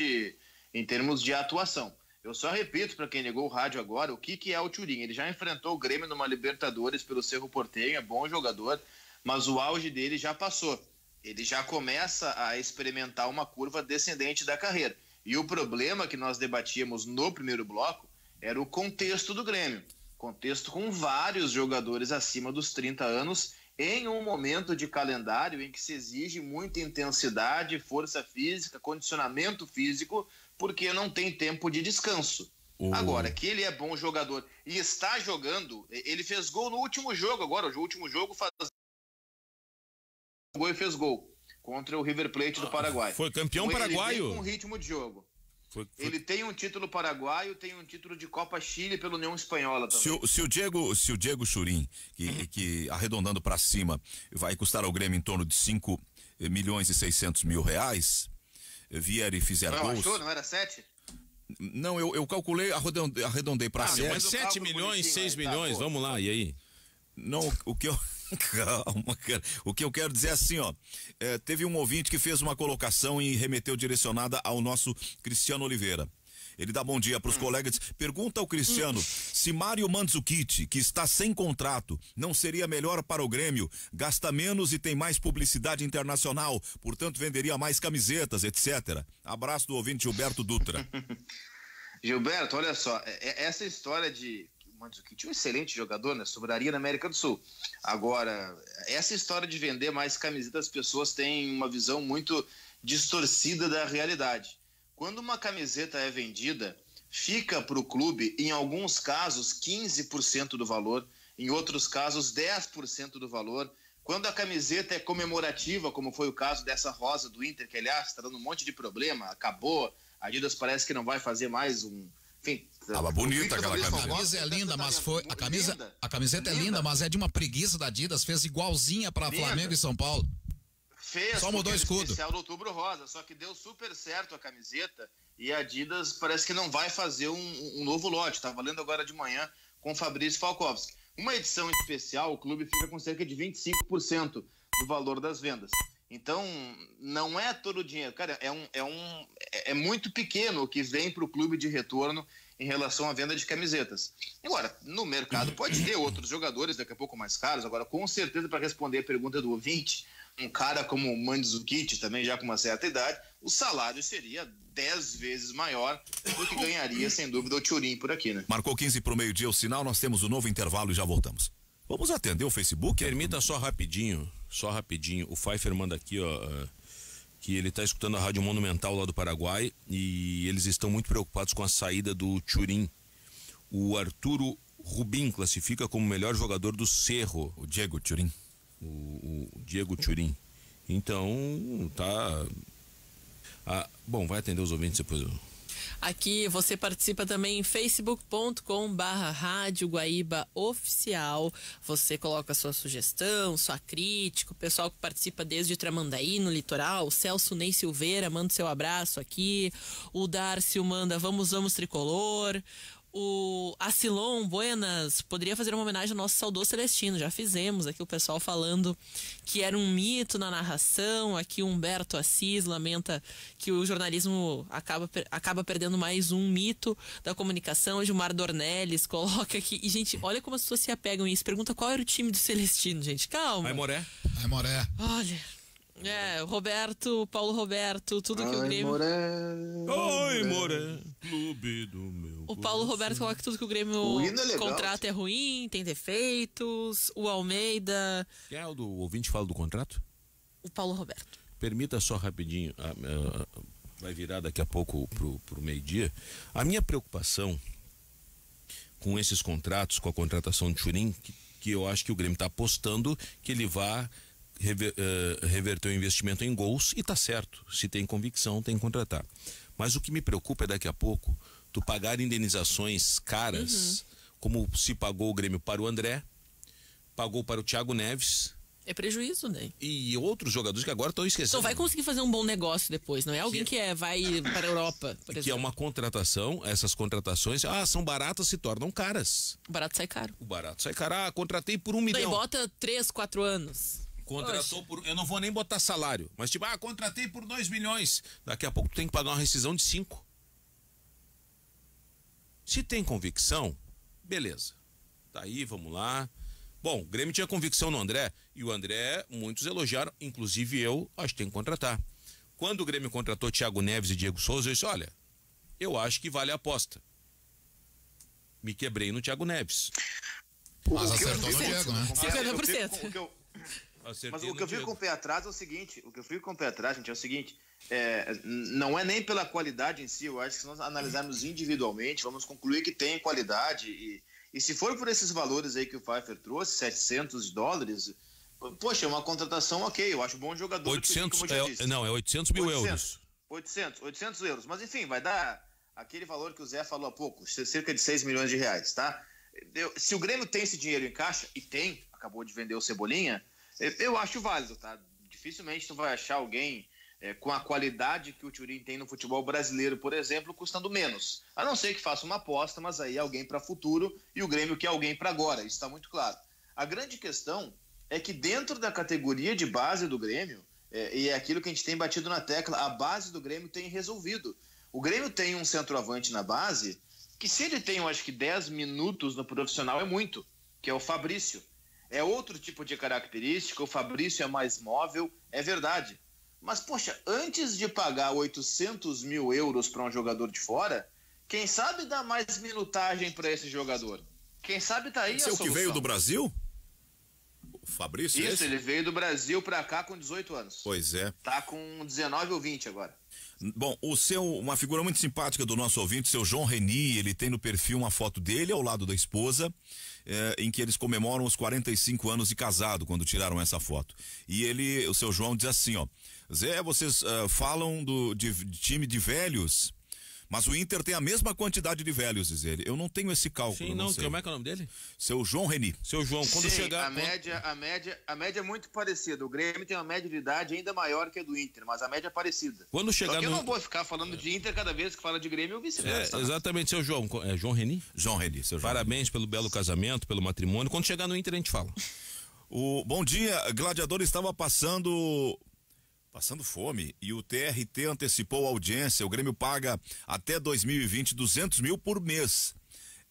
de atuação. Eu só repito para quem ligou o rádio agora, o que é o Thurin. Ele já enfrentou o Grêmio numa Libertadores pelo Cerro Porteño, é bom jogador, mas o auge dele já passou. Ele já começa a experimentar uma curva descendente da carreira. E o problema que nós debatíamos no primeiro bloco era o contexto do Grêmio. Contexto com vários jogadores acima dos 30 anos em um momento de calendário em que se exige muita intensidade, força física, condicionamento físico, porque não tem tempo de descanso. Agora, que ele é bom jogador e está jogando, ele fez gol no último jogo agora, o último jogo fez gol contra o River Plate do Paraguai. Foi campeão paraguaio. Ele tem um ritmo de jogo. Ele tem um título paraguaio, tem um título de Copa Chile pela União Espanhola também. Se o Diego Thurin, que arredondando para cima, vai custar ao Grêmio em torno de 5 milhões e 600 mil reais, vier e fizer gols... Achou? Não era 7? Não, eu calculei, arredondei para 7. Mas 7 milhões, 6 milhões, tá, vamos lá, e aí? Não, o que eu... Calma, cara. O que eu quero dizer é assim, ó. Teve um ouvinte que fez uma colocação e remeteu direcionada ao nosso Cristiano Oliveira. Ele dá bom dia para os colegas. Pergunta ao Cristiano se Mário Mandzukic, que está sem contrato, não seria melhor para o Grêmio, gasta menos e tem mais publicidade internacional, portanto venderia mais camisetas, etc. Abraço do ouvinte Gilberto Dutra. Gilberto, olha só, essa história de Mandzukic, um excelente jogador, né? Sobraria na América do Sul. Agora, essa história de vender mais camisetas, as pessoas têm uma visão muito distorcida da realidade. Quando uma camiseta é vendida, fica para o clube, em alguns casos, 15% do valor, em outros casos, 10% do valor. Quando a camiseta é comemorativa, como foi o caso dessa rosa do Inter, que, aliás, está dando um monte de problema, acabou, a Adidas parece que não vai fazer mais um... Enfim, tava bonita aquela camisa. A camisa é linda, mas foi a camiseta é linda, mas é de uma preguiça da Adidas, fez igualzinha para Flamengo e São Paulo. Fez, só mudou o escudo. Especial do Outubro Rosa, só que deu super certo a camiseta e a Adidas parece que não vai fazer um novo lote. Tá valendo agora de manhã com o Fabrício Falkowski. Uma edição especial, o clube fica com cerca de 25% do valor das vendas. Então, não é todo o dinheiro. Cara, é muito pequeno o que vem para o clube de retorno em relação à venda de camisetas. Agora, no mercado pode ter outros jogadores, daqui a pouco mais caros. Agora, com certeza, para responder a pergunta do ouvinte, um cara como o Mandzukic, também já com uma certa idade, o salário seria 10 vezes maior do que ganharia, sem dúvida, o Thurin por aqui, né? Marcou 15 para o meio-dia o sinal, nós temos o novo intervalo e já voltamos. Vamos atender o Facebook? Permita só rapidinho. O Pfeiffer manda aqui, ó, que ele está escutando a Rádio Monumental lá do Paraguai e eles estão muito preocupados com a saída do Thurin. O Arturo Rubim classifica como o melhor jogador do Cerro. O Diego Thurin. O Diego Thurin. Então, tá... bom, vai atender os ouvintes depois. Aqui você participa também em facebook.com/Rádio Guaíba Oficial. Você coloca a sua sugestão, sua crítica. O pessoal que participa desde Tramandaí, no litoral. O Celso Ney Silveira manda seu abraço aqui. O Darcio manda vamos tricolor. O Acilon Buenas poderia fazer uma homenagem ao nosso saudoso Celestino. Já fizemos aqui, o pessoal falando que era um mito na narração. Aqui o Humberto Assis lamenta que o jornalismo acaba perdendo mais um mito da comunicação. O Gilmar Dornelles coloca aqui. E, gente, olha como as pessoas se apegam a isso. Pergunta qual era o time do Celestino, gente. Calma. Aimoré. Olha... Paulo Roberto, tudo que o Grêmio... Oi, Moré, clube do meu... O Paulo Roberto coloca que tudo que o Grêmio contrata é ruim, tem defeitos. O Almeida... Quem é o do ouvinte fala do contrato? O Paulo Roberto. Permita só rapidinho, vai virar daqui a pouco pro meio-dia. A minha preocupação com esses contratos, com a contratação de Thurin, que eu acho que o Grêmio está apostando que ele vá reverter o investimento em gols, e tá certo, se tem convicção tem que contratar, mas o que me preocupa é daqui a pouco tu pagar indenizações caras, como se pagou o Grêmio para o André, pagou para o Thiago Neves, É prejuízo, né? E outros jogadores que agora estão esquecendo. Então vai conseguir fazer um bom negócio depois, não é alguém que vai para a Europa, por exemplo. Que é uma contratação, essas contratações, são baratas, se tornam caras. O barato sai caro. O barato sai caro. Contratei por 1 milhão. Então, bota 3, 4 anos. Contratou por... Eu não vou nem botar salário, mas tipo, contratei por 2 milhões. Daqui a pouco tu tem que pagar uma rescisão de 5. Se tem convicção, beleza. Tá aí, vamos lá. Bom, o Grêmio tinha convicção no André, e o André, muitos elogiaram, inclusive eu, acho que tem que contratar. Quando o Grêmio contratou Thiago Neves e Diego Souza, eu disse, olha, eu acho que vale a aposta. Me quebrei no Thiago Neves. Mas acertou no Diego, né? 50%. Mas o que eu fico com o pé atrás é o seguinte, gente, é o seguinte, não é nem pela qualidade em si, eu acho que se nós analisarmos individualmente, vamos concluir que tem qualidade e se for por esses valores aí que o Pfeiffer trouxe, $700, poxa, é uma contratação ok, eu acho bom jogador. 800, é 800 mil euros. 800 euros, mas enfim, vai dar aquele valor que o Zé falou há pouco, cerca de 6 milhões de reais, tá? Se o Grêmio tem esse dinheiro em caixa, e tem, acabou de vender o Cebolinha, eu acho válido, tá? Dificilmente tu vai achar alguém com a qualidade que o Thuram tem no futebol brasileiro, por exemplo, custando menos. A não ser que faça uma aposta, mas aí alguém para futuro e o Grêmio quer alguém para agora, isso está muito claro. A grande questão é que dentro da categoria de base do Grêmio, e é aquilo que a gente tem batido na tecla, a base do Grêmio tem resolvido. O Grêmio tem um centroavante na base que se ele tem, eu acho que 10 minutos no profissional é muito, que é o Fabrício. É outro tipo de característica, o Fabrício é mais móvel, é verdade. Mas, poxa, antes de pagar 800 mil euros para um jogador de fora, quem sabe dá mais minutagem para esse jogador? Quem sabe tá aí a solução. Seu que veio do Brasil? O Fabrício? Isso, ele veio do Brasil para cá com 18 anos. Pois é. Tá com 19 ou 20 agora. Bom, uma figura muito simpática do nosso ouvinte, seu João Reni, ele tem no perfil uma foto dele ao lado da esposa, em que eles comemoram os 45 anos de casado, quando tiraram essa foto. E o seu João diz assim, ó, Zé, vocês falam de time de velhos, mas o Inter tem a mesma quantidade de velhos, diz ele. Eu não tenho esse cálculo. Sim, não, como é que é o nome dele? Seu João Reni. Seu João, quando Sim, chegar... A média é muito parecida. O Grêmio tem uma média de idade ainda maior que a do Inter, mas a média é parecida. Quando chegar Só que eu não vou ficar falando de Inter cada vez que fala de Grêmio ou vice-versa. Exatamente, seu João. É João Reni? João Reni, seu João. Parabéns pelo belo casamento, pelo matrimônio. Quando chegar no Inter a gente fala. Bom dia, Gladiador estava passando fome e o TRT antecipou a audiência. O Grêmio paga até 2020 200 mil por mês.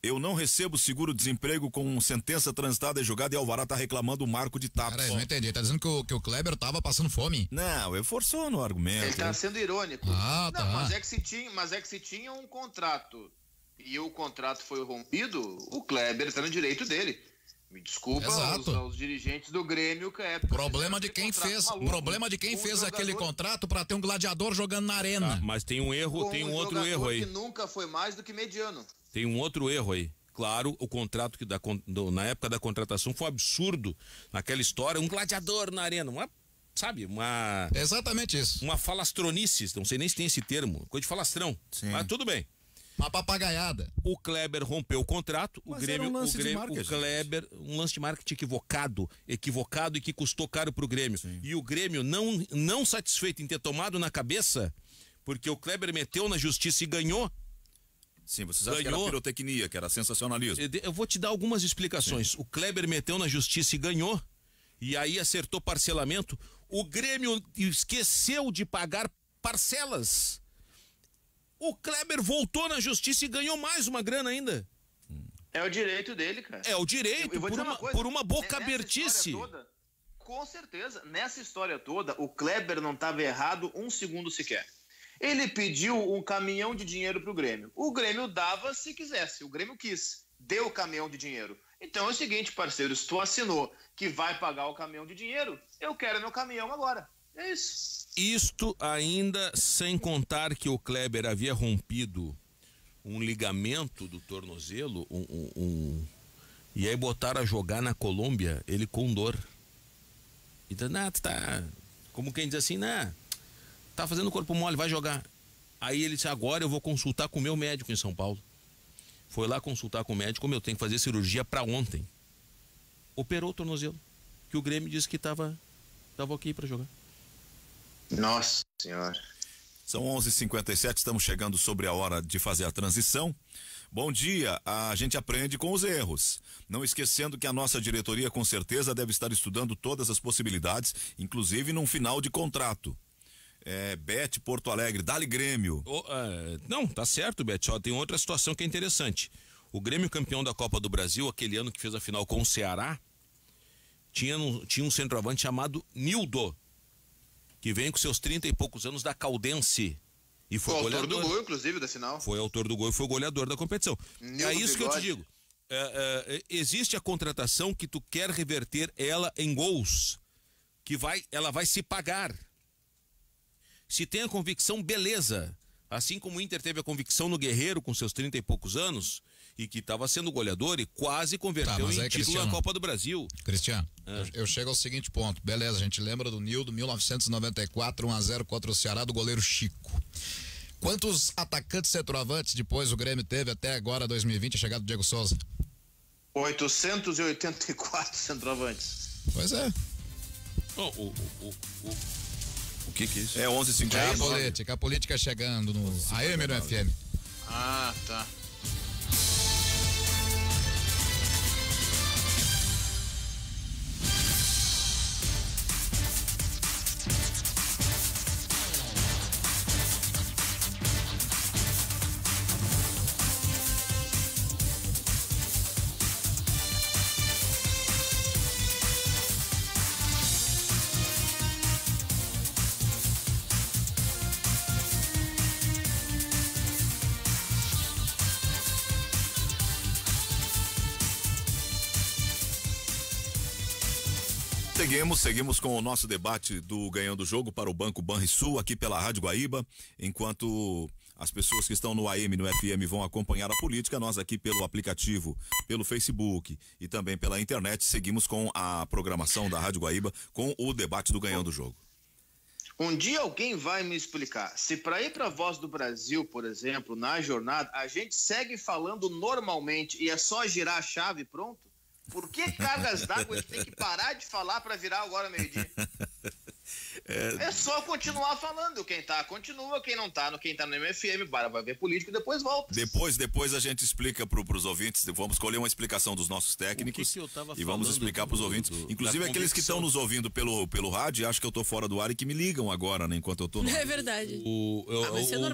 Eu não recebo seguro-desemprego com sentença transitada e julgada e Alvará tá reclamando o marco de tapas. Cara, eu não entendi. Tá dizendo que o Kleber tava passando fome? Não, ele forçou no argumento. Ele tá sendo irônico. Ah, tá. Não, mas é que se tinha um contrato e o contrato foi rompido, o Kleber tá no direito dele. Me desculpa aos dirigentes do Grêmio que é problema de quem fez aquele contrato para ter um gladiador jogando na arena. Mas tem um erro, tem um outro erro aí. Que nunca foi mais do que mediano. Tem um outro erro aí. Claro, o contrato na época da contratação foi um absurdo. Naquela história, um gladiador na arena, exatamente isso. Uma falastronice, não sei nem se tem esse termo, coisa de falastrão. Sim. Mas tudo bem. Uma papagaiada. O Kleber rompeu o contrato, o Kleber, um lance de marketing equivocado e que custou caro pro Grêmio. Sim. E o Grêmio não satisfeito em ter tomado na cabeça, porque o Kleber meteu na justiça e ganhou. Sim, vocês acham que era pirotecnia, que era sensacionalismo. Eu vou te dar algumas explicações. Sim. O Kleber meteu na justiça e ganhou, e aí acertou parcelamento. O Grêmio esqueceu de pagar parcelas. O Kleber voltou na justiça e ganhou mais uma grana ainda. É o direito dele, cara. É o direito, por uma boca abertice. Com certeza, nessa história toda, o Kleber não estava errado um segundo sequer. Ele pediu um caminhão de dinheiro pro Grêmio. O Grêmio dava se quisesse, o Grêmio quis, deu o caminhão de dinheiro. Então é o seguinte, parceiro, se tu assinou que vai pagar o caminhão de dinheiro, eu quero meu caminhão agora. É isso. Isto ainda sem contar que o Kleber havia rompido um ligamento do tornozelo, e aí botaram a jogar na Colômbia, ele com dor. Então, tá, como quem diz assim, tá fazendo corpo mole, vai jogar. Aí ele disse, agora eu vou consultar com o meu médico em São Paulo. Foi lá consultar com o médico, como eu tenho que fazer cirurgia para ontem. Operou o tornozelo. que o Grêmio disse que tava ok para jogar. Nossa Senhora. São 11h57, estamos chegando sobre a hora de fazer a transição. Bom dia, a gente aprende com os erros. Não esquecendo que a nossa diretoria com certeza deve estar estudando todas as possibilidades, inclusive num final de contrato. Bete Porto Alegre, dá-lhe Grêmio. Não, tá certo, Bete. Ó, tem outra situação que é interessante. O Grêmio campeão da Copa do Brasil, aquele ano que fez a final com o Ceará, tinha um centroavante chamado Nildo, que vem com seus 30 e poucos anos da Caldense. E foi autor do gol, inclusive, da final. Foi autor do gol e foi goleador da competição. É isso que eu te digo. Existe a contratação que tu quer reverter ela em gols, que ela vai se pagar. Se tem a convicção, beleza. Assim como o Inter teve a convicção no Guerreiro com seus 30 e poucos anos, e que estava sendo goleador e quase converteu em título na Copa do Brasil. Cristiano, eu chego ao seguinte ponto. Beleza, a gente lembra do Nildo, 1994, 1-0 contra o Ceará, do goleiro Chico. Quantos atacantes centroavantes depois o Grêmio teve até agora, 2020, a chegada do Diego Souza? 884 centroavantes. Pois é. O que é isso? É 11h57. A política chegando no AM e no FM. Ah, tá. Seguimos com o nosso debate do Ganhando o Jogo para o Banco Banrisul, aqui pela Rádio Guaíba, enquanto as pessoas que estão no AM e no FM vão acompanhar a política, nós aqui pelo aplicativo, pelo Facebook e também pela internet, seguimos com a programação da Rádio Guaíba com o debate do Ganhando o Jogo. Um dia alguém vai me explicar, se para ir para a Voz do Brasil, por exemplo, na jornada, a gente segue falando normalmente e é só girar a chave e pronto? Por que cargas d'água a gente tem que parar de falar para virar agora meio-dia? É só continuar falando. Quem tá, continua. Quem não tá, quem tá no MFM, vai ver política e depois volta. Depois a gente explica pros ouvintes. Vamos escolher uma explicação dos nossos técnicos e vamos explicar pros ouvintes. Inclusive aqueles que estão nos ouvindo pelo rádio, acho que eu tô fora do ar e que me ligam agora, né? Enquanto eu tô no ar. É verdade. O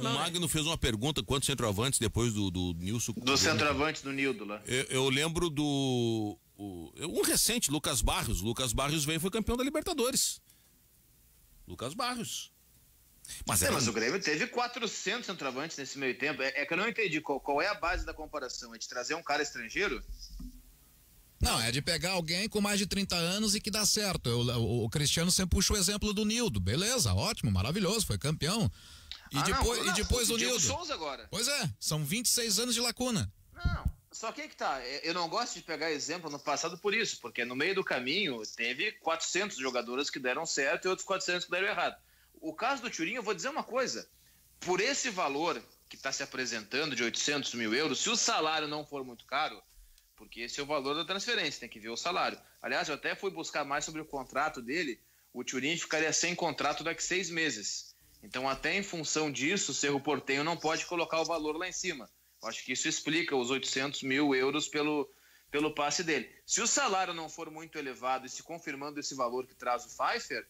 Magno fez uma pergunta: quantos centroavantes depois do Nilson? Do centroavante do Nildo lá. Eu lembro um recente, Lucas Barrios. Lucas Barrios veio e foi campeão da Libertadores. Lucas Barrios. Mas o Grêmio teve 400 centroavantes nesse meio tempo. É que eu não entendi qual é a base da comparação. É de trazer um cara estrangeiro? Não, é de pegar alguém com mais de 30 anos e que dá certo. O Cristiano sempre puxa o exemplo do Nildo. Beleza, ótimo, maravilhoso, foi campeão. E depois do Nildo. Souza agora. Pois é, são 26 anos de lacuna. Não, só que tá, eu não gosto de pegar exemplo no passado por isso, porque no meio do caminho teve 400 jogadores que deram certo e outros 400 que deram errado. O caso do Thuram, eu vou dizer uma coisa, por esse valor que está se apresentando de 800 mil euros, se o salário não for muito caro, porque esse é o valor da transferência, tem que ver o salário. Aliás, eu até fui buscar mais sobre o contrato dele, o Thuram ficaria sem contrato daqui 6 meses. Então, até em função disso, o Cerro Porteño não pode colocar o valor lá em cima. Acho que isso explica os 800 mil euros pelo passe dele. Se o salário não for muito elevado e se confirmando esse valor que traz o Pfeiffer,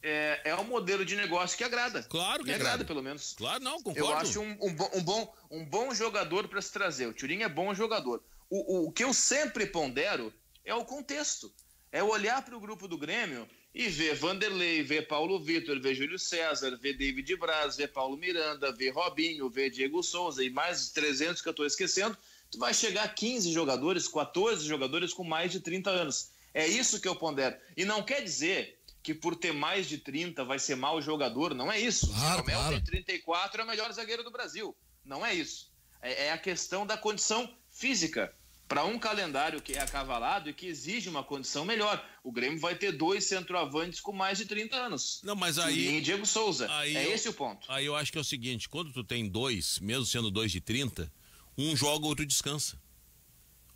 é um modelo de negócio que agrada. Claro que agrada, pelo menos. Claro, não, concordo. Eu acho um bom jogador para se trazer. O Thuram é bom jogador. O que eu sempre pondero é o contexto. É olhar para o grupo do Grêmio e ver Vanderlei, ver Paulo Vitor, ver Júlio César, ver David Braz, ver Paulo Miranda, ver Robinho, ver Diego Souza e mais de 300 que eu estou esquecendo, tu vai chegar a 15 jogadores, 14 jogadores com mais de 30 anos. É isso que eu pondero. E não quer dizer que por ter mais de 30 vai ser mau jogador, não é isso. Claro, o Romel tem 34, é o melhor zagueiro do Brasil. Não é isso. É a questão da condição física. Para um calendário que é acavalado e que exige uma condição melhor. O Grêmio vai ter 2 centroavantes com mais de 30 anos. Não, mas aí... E Diego Souza. Esse o ponto. Aí eu acho que é o seguinte, quando tu tem 2, mesmo sendo 2 de 30, um joga, o outro descansa.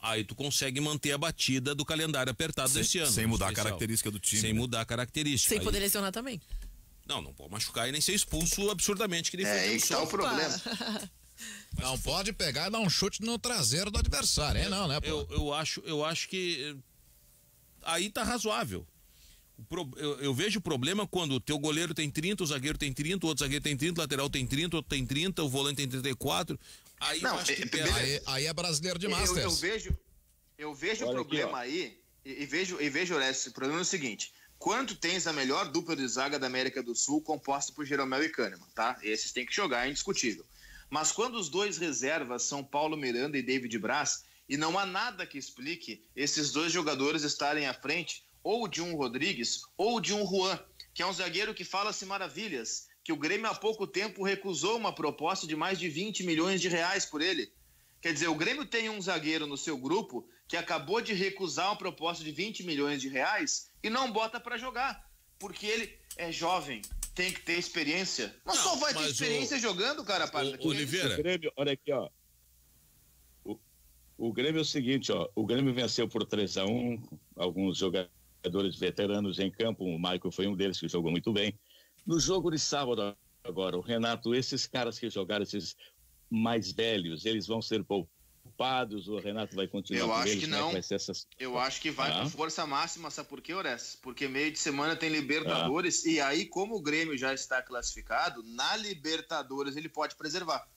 Aí tu consegue manter a batida do calendário apertado desse ano. Sem mudar especial. a característica do time. Sem né? mudar a característica. Sem Aí, poder lesionar também. não pode machucar e nem ser expulso absurdamente, que nem foi Aí o que tá o problema. Não pode pegar e dar um chute no traseiro do adversário, hein? Não, né, pô? Eu acho que aí tá razoável. Eu vejo o problema quando o teu goleiro tem 30, o zagueiro tem 30, o outro zagueiro tem 30, o lateral tem 30, o outro tem 30, o volante tem 34. Aí Não, eu acho que Aí é brasileiro de Eu Masters. vejo o Olha problema aqui, aí, e vejo, Orestes, o problema é o seguinte: quando tens a melhor dupla de zaga da América do Sul, composta por Jeromel e Kahneman, tá? Esses tem que jogar, é indiscutível. Mas quando os dois reservas são Paulo Miranda e David Braz, e não há nada que explique esses dois jogadores estarem à frente ou de um Rodrigues ou de um Juan, que é um zagueiro que fala-se maravilhas, que o Grêmio há pouco tempo recusou uma proposta de mais de 20 milhões de reais por ele. Quer dizer, o Grêmio tem um zagueiro no seu grupo que acabou de recusar uma proposta de 20 milhões de reais e não bota para jogar, porque ele é jovem, tem que ter experiência. Mas Não, só vai ter mas experiência jogando, cara. Oliveira. O Grêmio, olha aqui, ó. O Grêmio é o seguinte, ó. O Grêmio venceu por 3-1, alguns jogadores veteranos em campo, o Michael foi um deles que jogou muito bem. No jogo de sábado agora, o Renato, esses caras que jogaram, esses mais velhos, eles vão ser poupados, o Renato vai continuar Eu com acho eles, que como é não. vai ser essa... Eu acho que vai com força máxima, sabe por quê, Orestes? Porque meio de semana tem Libertadores, e aí, como o Grêmio já está classificado, na Libertadores ele pode preservar.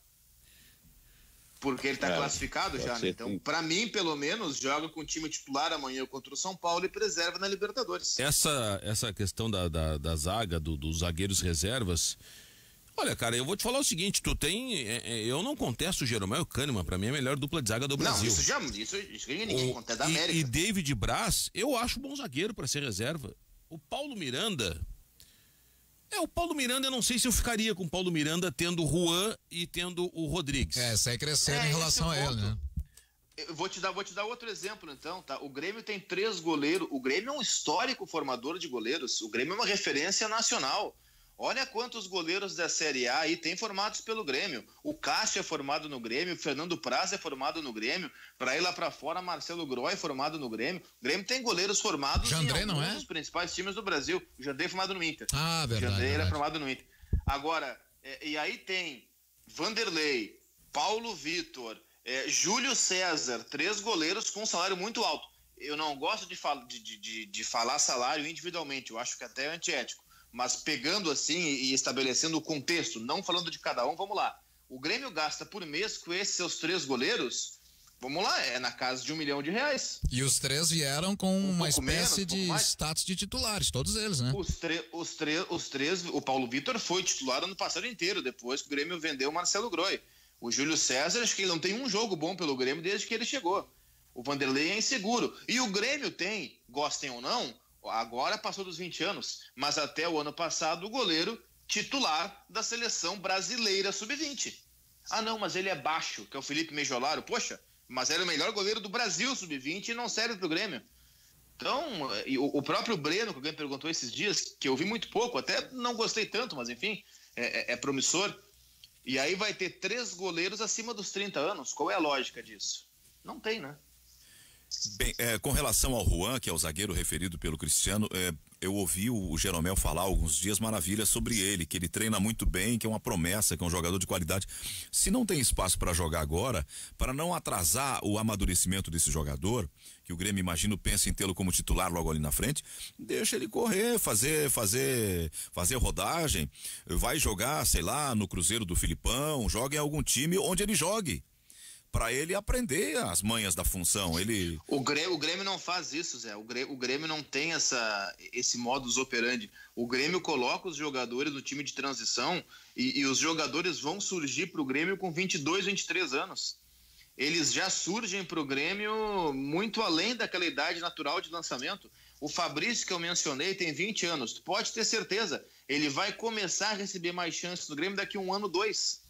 Porque ele está classificado já, né? Então, para mim, pelo menos, joga com o time titular amanhã contra o São Paulo e preserva na Libertadores. Essa questão da zaga, dos zagueiros reservas. Olha, cara, eu vou te falar o seguinte, eu não contesto o Jeromel e o Kahneman, pra mim é a melhor dupla de zaga do Brasil. Não, isso ninguém contesta da América. E David Braz, eu acho bom zagueiro pra ser reserva. O Paulo Miranda, eu não sei se eu ficaria com o Paulo Miranda tendo o Juan e tendo o Rodrigues. Sem crescer em relação a ele, né? Eu vou te dar outro exemplo, então, tá? O Grêmio tem 3 goleiros, o Grêmio é um histórico formador de goleiros, o Grêmio é uma referência nacional. Olha quantos goleiros da Série A aí tem formados pelo Grêmio. O Cássio é formado no Grêmio, o Fernando Praz é formado no Grêmio, para ir lá para fora, Marcelo Groy é formado no Grêmio. O Grêmio tem goleiros formados Jandré, em alguns dos principais times do Brasil. O Jandré é formado no Inter. Ah, verdade. O Jandré verdade. é formado no Inter. Agora, e aí tem Vanderlei, Paulo Vitor, Júlio César, 3 goleiros com salário muito alto. Eu não gosto de falar salário individualmente, eu acho que até é antiético. Mas pegando assim e estabelecendo o contexto, não falando de cada um, vamos lá. O Grêmio gasta por mês com esses seus 3 goleiros, vamos lá, é na casa de R$1 milhão. E os 3 vieram com uma espécie de status de titulares, todos eles, né? Os três, o Paulo Vitor foi titular ano passado inteiro, depois que o Grêmio vendeu o Marcelo Groy. O Júlio César, acho que ele não tem um jogo bom pelo Grêmio desde que ele chegou. O Vanderlei é inseguro. E o Grêmio tem, gostem ou não, agora passou dos 20 anos, mas até o ano passado o goleiro titular da seleção brasileira sub-20. Ah não, mas ele é baixo, que é o Felipe Mejolaro. Poxa, mas era o melhor goleiro do Brasil sub-20 e não serve pro Grêmio. Então, o próprio Breno, que alguém perguntou esses dias, que eu vi muito pouco, até não gostei tanto, mas enfim, é promissor. E aí vai ter 3 goleiros acima dos 30 anos. Qual é a lógica disso? Não tem, né? Bem, com relação ao Juan, que é o zagueiro referido pelo Cristiano, eu ouvi o Jeromel falar há alguns dias maravilhas sobre ele, que ele treina muito bem, que é uma promessa, que é um jogador de qualidade. Se não tem espaço para jogar agora, para não atrasar o amadurecimento desse jogador, que o Grêmio, imagino, pensa em tê-lo como titular logo ali na frente, deixa ele correr, fazer rodagem, vai jogar, sei lá, no Cruzeiro do Filipão, joga em algum time onde ele jogue, para ele aprender as manhas da função. O Grêmio não faz isso, Zé. O Grêmio não tem esse modus operandi. O Grêmio coloca os jogadores no time de transição e os jogadores vão surgir para o Grêmio com 22, 23 anos. Eles já surgem para o Grêmio muito além daquela idade natural de lançamento. O Fabrício, que eu mencionei, tem 20 anos. Tu pode ter certeza, ele vai começar a receber mais chances no Grêmio daqui a 1 ano, 2.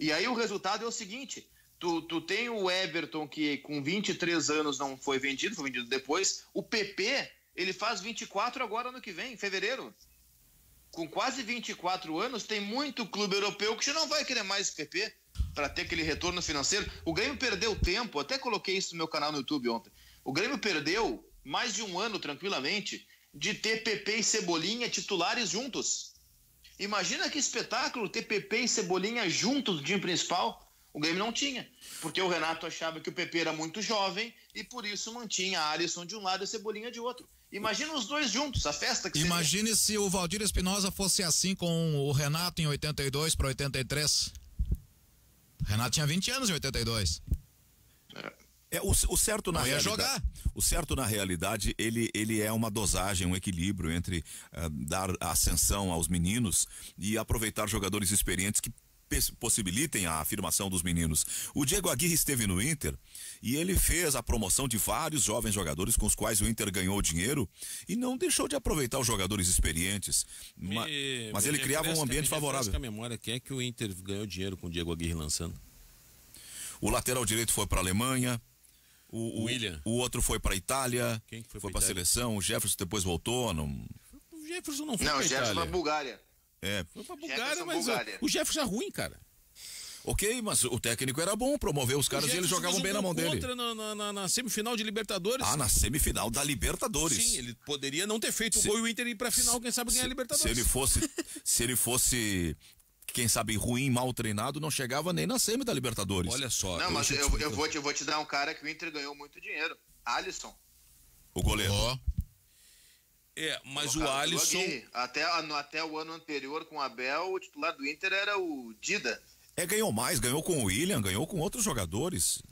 E aí o resultado é o seguinte: Tu tem o Everton, que com 23 anos não foi vendido depois. O PP, ele faz 24 agora no que vem, em fevereiro. com quase 24 anos, tem muito clube europeu que já não vai querer mais PP para ter aquele retorno financeiro. O Grêmio perdeu tempo, até coloquei isso no meu canal no YouTube ontem. O Grêmio perdeu mais de um ano, tranquilamente, de ter PP e Cebolinha titulares juntos. Imagina que espetáculo ter PP e Cebolinha juntos no time principal. O Grêmio não tinha, porque o Renato achava que o PP era muito jovem e por isso mantinha a Alisson de um lado e a Cebolinha de outro. Imagina os dois juntos, a festa que Imagine se o Valdir Espinosa fosse assim com o Renato em 82 para 83. O Renato tinha 20 anos em 82. O certo na realidade, jogar. O certo na realidade, ele é uma dosagem, um equilíbrio entre dar ascensão aos meninos e aproveitar jogadores experientes que possibilitem a afirmação dos meninos. O Diego Aguirre esteve no Inter e ele fez a promoção de vários jovens jogadores com os quais o Inter ganhou dinheiro e não deixou de aproveitar os jogadores experientes. Mas ele criava um ambiente favorável. A memória, quem é que o Inter ganhou dinheiro com o Diego Aguirre lançando? O lateral direito foi para a Alemanha. O William. O outro foi para a Itália. Quem que foi para a seleção. O Jefferson depois voltou. O Jefferson não foi Não, para o Jefferson foi para a Bulgária. Foi pra Bulgária, mas o Jefferson é ruim, cara. Ok, mas o técnico era bom, promoveu os caras e eles jogavam bem na mão dele. Na semifinal de Libertadores. Ah, na semifinal da Libertadores. Sim, ele poderia não ter feito o gol e o Inter ir pra final, quem sabe ganhar a Libertadores. Se ele fosse, quem sabe, ruim, mal treinado, não chegava nem na semi da Libertadores. Olha só. Não, mas eu vou te dar um cara que o Inter ganhou muito dinheiro. Alisson. O goleiro. Mas o Alisson... Até o ano anterior com o Abel, o titular do Inter era o Dida. Ganhou mais, ganhou com o William, ganhou com outros jogadores.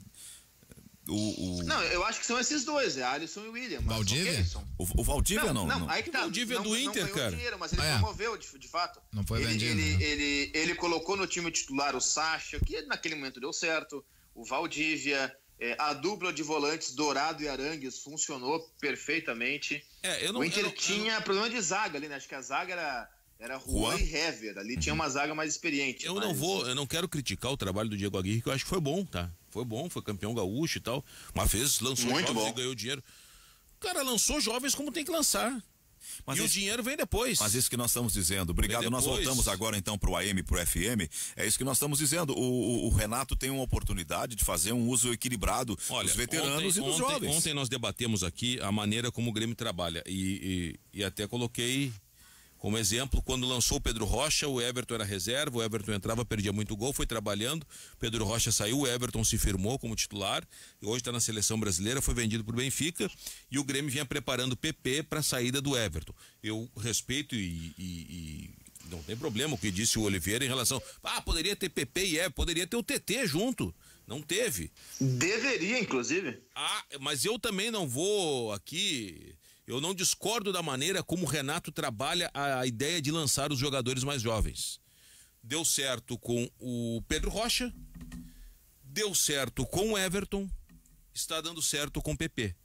Não, eu acho que são esses dois, Alisson e William. Valdívia? O Valdívia não. Aí que tá, o Valdívia do Inter, não cara. Dinheiro, mas ele promoveu, de fato. Não foi vendido. Ele colocou no time titular o Sacha, que naquele momento deu certo, o Valdívia, a dupla de volantes Dourado e Arangues funcionou perfeitamente. O Inter tinha problema de zaga ali, né? Acho que a zaga era Juan e Hever. Ali tinha uma zaga mais experiente. Eu não quero criticar o trabalho do Diego Aguirre, que eu acho que foi bom, tá? Foi bom, foi campeão gaúcho e tal. Uma vez lançou muito jovens bom. E ganhou dinheiro. O cara lançou jovens como tem que lançar. Mas o dinheiro vem depois. Mas isso que nós estamos dizendo. Obrigado. Nós voltamos agora então pro AM, pro FM. É isso que nós estamos dizendo. O Renato tem uma oportunidade de fazer um uso equilibrado dos veteranos e dos jovens. Ontem nós debatemos aqui a maneira como o Grêmio trabalha. E até coloquei como exemplo, quando lançou o Pedro Rocha, o Everton era reserva, o Everton entrava, perdia muito gol, foi trabalhando, Pedro Rocha saiu, o Everton se firmou como titular, e hoje está na seleção brasileira, foi vendido por Benfica, e o Grêmio vinha preparando o PP para a saída do Everton. Eu respeito e não tem problema o que disse o Oliveira em relação, poderia ter PP e Everton, poderia ter o TT junto. Não teve. Deveria, inclusive. Mas eu também não vou aqui... Eu não discordo da maneira como o Renato trabalha a ideia de lançar os jogadores mais jovens. Deu certo com o Pedro Rocha, deu certo com o Everton, está dando certo com o PP.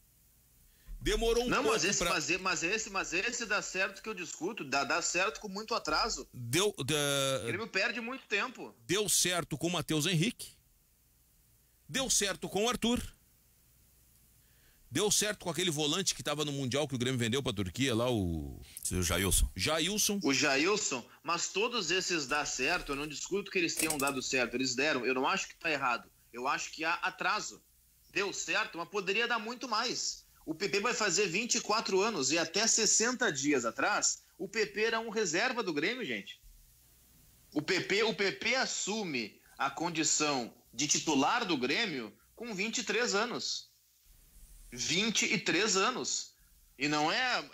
Demorou pouco mas esse dá certo que eu discuto, dá certo com muito atraso. O Grêmio perde muito tempo. Deu certo com o Matheus Henrique, deu certo com o Arthur. Deu certo com aquele volante que estava no Mundial que o Grêmio vendeu para a Turquia, lá o Jailson. O Jailson, mas todos esses dá certo, eu não discuto que eles tenham dado certo, eles deram, eu não acho que está errado, eu acho que há atraso. Deu certo, mas poderia dar muito mais. O PP vai fazer 24 anos e até 60 dias atrás, o PP era um reserva do Grêmio, gente. O PP assume a condição de titular do Grêmio com 23 anos. 23 anos. E não é.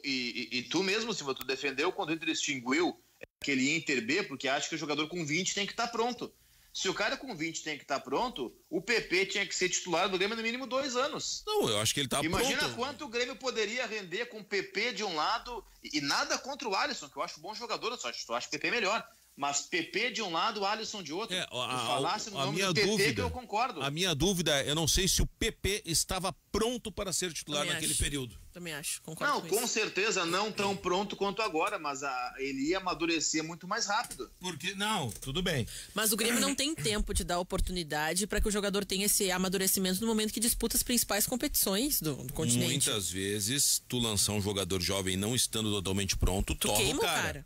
E tu mesmo, Silva, tu defendeu quando o Inter extinguiu aquele Inter B, porque acha que o jogador com 20 tem que estar pronto. Se o cara com 20 tem que estar pronto, o PP tinha que ser titular do Grêmio no mínimo 2 anos. Não, eu acho que ele tá pronto. Imagina quanto o Grêmio poderia render com o PP de um lado, e nada contra o Alisson, que eu acho bom jogador, eu só acho o PP melhor. Mas PP de um lado, Alisson de outro. Falasse no nome do PP que eu concordo. A minha dúvida, eu não sei se o PP estava pronto para ser titular naquele período. Também acho, concordo com isso. Certeza não tão pronto quanto agora, mas ele ia amadurecer muito mais rápido. Não, tudo bem. Mas o Grêmio não tem tempo de dar oportunidade para que o jogador tenha esse amadurecimento no momento que disputa as principais competições do continente. Muitas vezes, tu lançar um jogador jovem não estando totalmente pronto, torra o cara.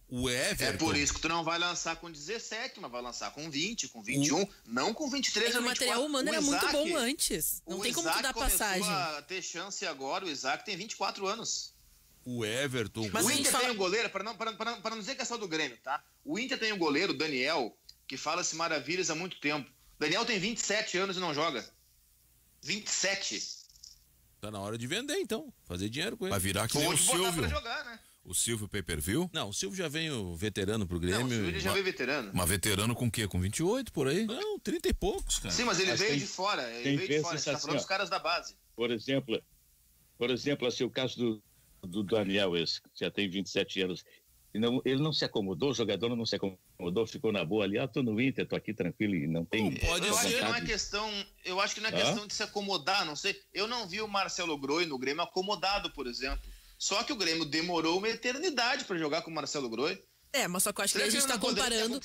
O Everton... É por isso que tu não vai lançar com 17, mas vai lançar com 20, com 21, não com 23 ou 24. O material humano era muito bom antes. Não tem como tu dar passagem. A ter chance agora, o Isaac tem 24 anos. O Everton... Mas o Inter tem um goleiro, para não dizer que é só do Grêmio, tá? O Inter tem um goleiro, Daniel, que fala-se maravilhas há muito tempo. Daniel tem 27 anos e não joga. 27. Tá na hora de vender, então. Fazer dinheiro com ele. Vai virar que nem o Silvio. Pra jogar, né? O Silvio Pay-Per-View? Não, o Silvio já vem o veterano pro Grêmio. Não, o Silvio já veio veterano. Mas veterano com o quê? Com 28, por aí? Não, 30 e poucos, cara. Sim, mas ele veio de fora. Ele veio de fora. A gente tá falando dos caras da base. Por exemplo, assim, o caso do Daniel, esse, que já tem 27 anos. Ele não se acomodou, o jogador não se acomodou, ficou na boa ali. Tô no Inter, tô aqui tranquilo e não tem... Eu acho que não é questão de se acomodar, não sei. Eu não vi o Marcelo Groi no Grêmio acomodado, por exemplo. Só que o Grêmio demorou uma eternidade para jogar com o Marcelo Groi. Mas só que eu acho que a gente tá comparando,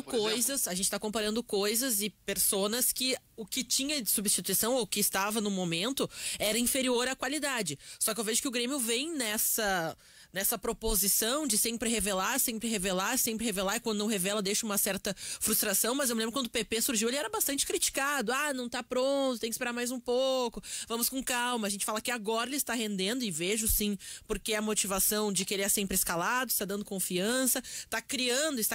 coisas, a gente tá comparando coisas e personas que o que tinha de substituição ou que estava no momento era inferior à qualidade. Só que eu vejo que o Grêmio vem nessa proposição de sempre revelar, e quando não revela deixa uma certa frustração, mas eu me lembro quando o PP surgiu, ele era bastante criticado, não tá pronto, tem que esperar mais um pouco, vamos com calma. A gente fala que agora ele está rendendo e vejo sim, porque a motivação de que ele é sempre escalado, está dando confiança, está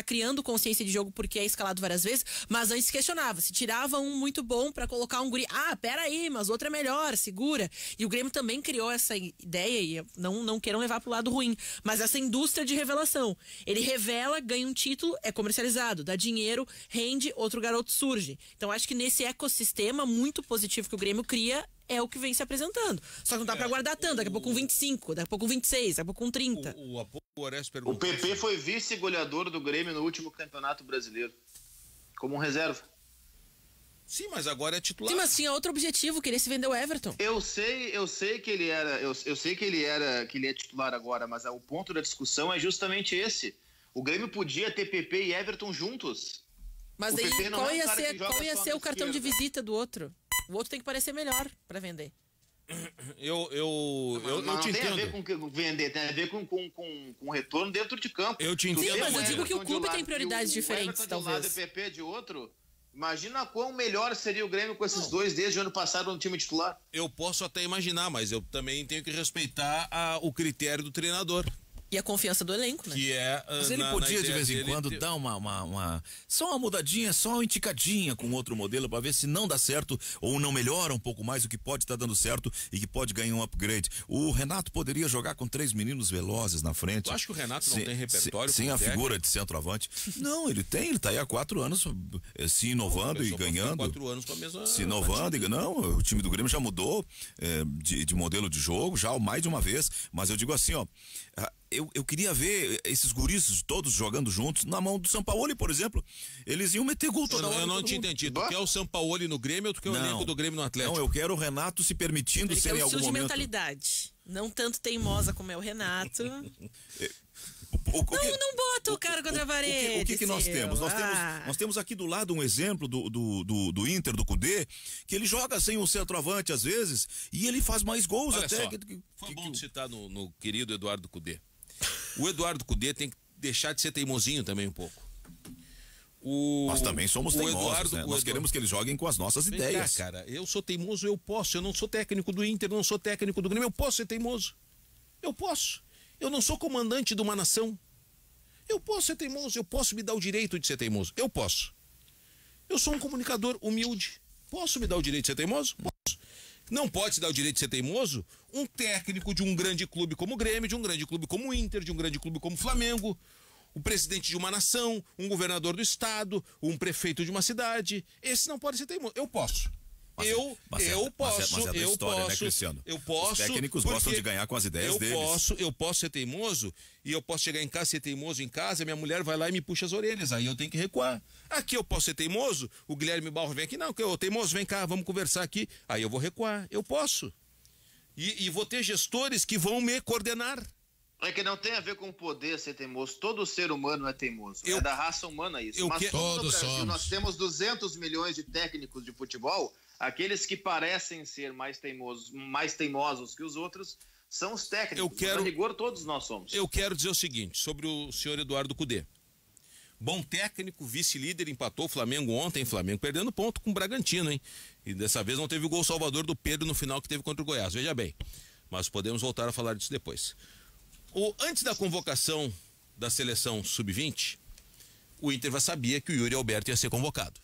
criando consciência de jogo porque é escalado várias vezes, mas antes questionava, se tirava um muito bom para colocar um guri, peraí, mas outro é melhor, segura. E o Grêmio também criou essa ideia, e não queiram levar pro lado ruim, mas essa indústria de revelação. Ele revela, ganha um título, é comercializado, dá dinheiro, rende, outro garoto surge. Então acho que nesse ecossistema muito positivo que o Grêmio cria, é o que vem se apresentando. Só que não dá pra guardar tanto, daqui a pouco com 25, daqui a pouco com 26, daqui a pouco com 30. O PP foi vice-goleador do Grêmio no último Campeonato Brasileiro, como um reserva. Sim, mas agora é titular. Sim, mas tinha outro objetivo, queria se vender o Everton. Eu sei que ele é titular agora, mas o ponto da discussão é justamente esse. O Grêmio podia ter PP e Everton juntos. Mas aí qual ia ser o cartão de visita do outro? O outro tem que parecer melhor para vender. Eu te entendo. Não tem a ver com vender, tem a ver com retorno dentro de campo. Eu te entendo. Sim, mas eu digo que o clube tem prioridades diferentes, talvez. O Everton de um lado e o PP de outro. Imagina quão melhor seria o Grêmio com esses dois desde o ano passado no time titular. Eu posso até imaginar, mas eu também tenho que respeitar o critério do treinador. E a confiança do elenco, né? Que é, mas ele podia de vez em quando dar só uma mudadinha, só uma enticadinha com outro modelo para ver se não dá certo ou não melhora um pouco mais o que pode estar dando certo e que pode ganhar um upgrade. O Renato poderia jogar com 3 meninos velozes na frente. Eu acho que o Renato não tem repertório. Sem a figura de centroavante. Não, ele tá aí há 4 anos se inovando e ganhando. 4 anos com a mesma. Se inovando e não, o time do Grêmio já mudou de modelo de jogo já mais de uma vez, mas eu digo assim, ó, eu queria ver esses guris todos jogando juntos na mão do Sampaoli, por exemplo. Eles iam meter gol toda hora. Eu não te entendi. Tu quer o Sampaoli no Grêmio ou tu quer o elenco do Grêmio no Atlético? Não, eu quero o Renato se permitindo ser em algum momento. Ele quer o estilo de mentalidade. Não tanto teimosa como é o Renato. Não bota o cara contra a parede. O que nós temos? Nós temos aqui do lado um exemplo do Inter, do Cudê, que ele joga sem o centroavante às vezes e ele faz mais gols. Olha até. Só, foi bom citar no querido Eduardo Cudê. O Eduardo Cudê tem que deixar de ser teimosinho também um pouco. Nós também somos teimosos, né? Nós queremos que eles joguem com as nossas ideias. Cara, eu sou teimoso, eu posso. Eu não sou técnico do Inter, não sou técnico do Grêmio, eu posso ser teimoso. Eu posso. Eu não sou comandante de uma nação. Eu posso ser teimoso, eu posso me dar o direito de ser teimoso. Eu posso. Eu sou um comunicador humilde. Posso me dar o direito de ser teimoso? Posso. Não pode se dar o direito de ser teimoso um técnico de um grande clube como o Grêmio, de um grande clube como o Inter, de um grande clube como o Flamengo, o presidente de uma nação, um governador do estado, um prefeito de uma cidade. Esse não pode ser teimoso. Eu posso. Eu posso, né, Cristiano? Eu posso. Os técnicos gostam de ganhar com as ideias deles. Eu posso ser teimoso e eu posso chegar em casa e ser teimoso em casa, minha mulher vai lá e me puxa as orelhas, aí eu tenho que recuar. Aqui eu posso ser teimoso, o Guilherme Barro vem aqui, não, teimoso, vem cá, vamos conversar aqui, aí eu vou recuar, eu posso. E vou ter gestores que vão me coordenar. É que não tem a ver com o poder ser teimoso. Todo ser humano é teimoso. É da raça humana isso. Mas todos somos. Nós temos 200 milhões de técnicos de futebol. Aqueles que parecem ser mais teimosos que os outros são os técnicos. Eu quero, a rigor, todos nós somos. Eu quero dizer o seguinte sobre o senhor Eduardo Cudê. Bom técnico, vice-líder, empatou o Flamengo ontem, Flamengo perdendo ponto com o Bragantino, hein? E dessa vez não teve o gol salvador do Pedro no final que teve contra o Goiás, veja bem. Mas podemos voltar a falar disso depois. Antes da convocação da seleção sub-20, o Inter já sabia que o Yuri Alberto ia ser convocado.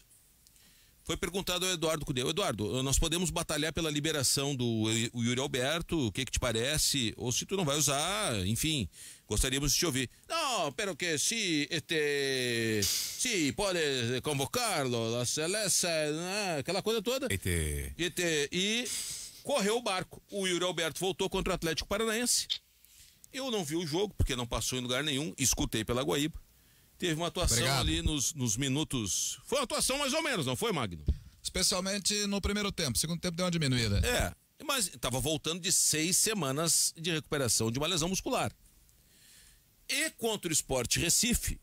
Foi perguntado ao Eduardo Cudê: Eduardo, nós podemos batalhar pela liberação do Yuri Alberto, o que te parece? Ou se tu não vai usar, enfim, gostaríamos de te ouvir. Não, pero que se pode convocarlo, a seleção, aquela coisa toda. E correu o barco. O Yuri Alberto voltou contra o Atlético Paranaense. Eu não vi o jogo, porque não passou em lugar nenhum, escutei pela Guaíba. Teve uma atuação ali nos minutos. Foi uma atuação mais ou menos, não foi, Magno? Especialmente no primeiro tempo. Segundo tempo deu uma diminuída. Mas estava voltando de 6 semanas de recuperação de uma lesão muscular. E contra o Sport Recife,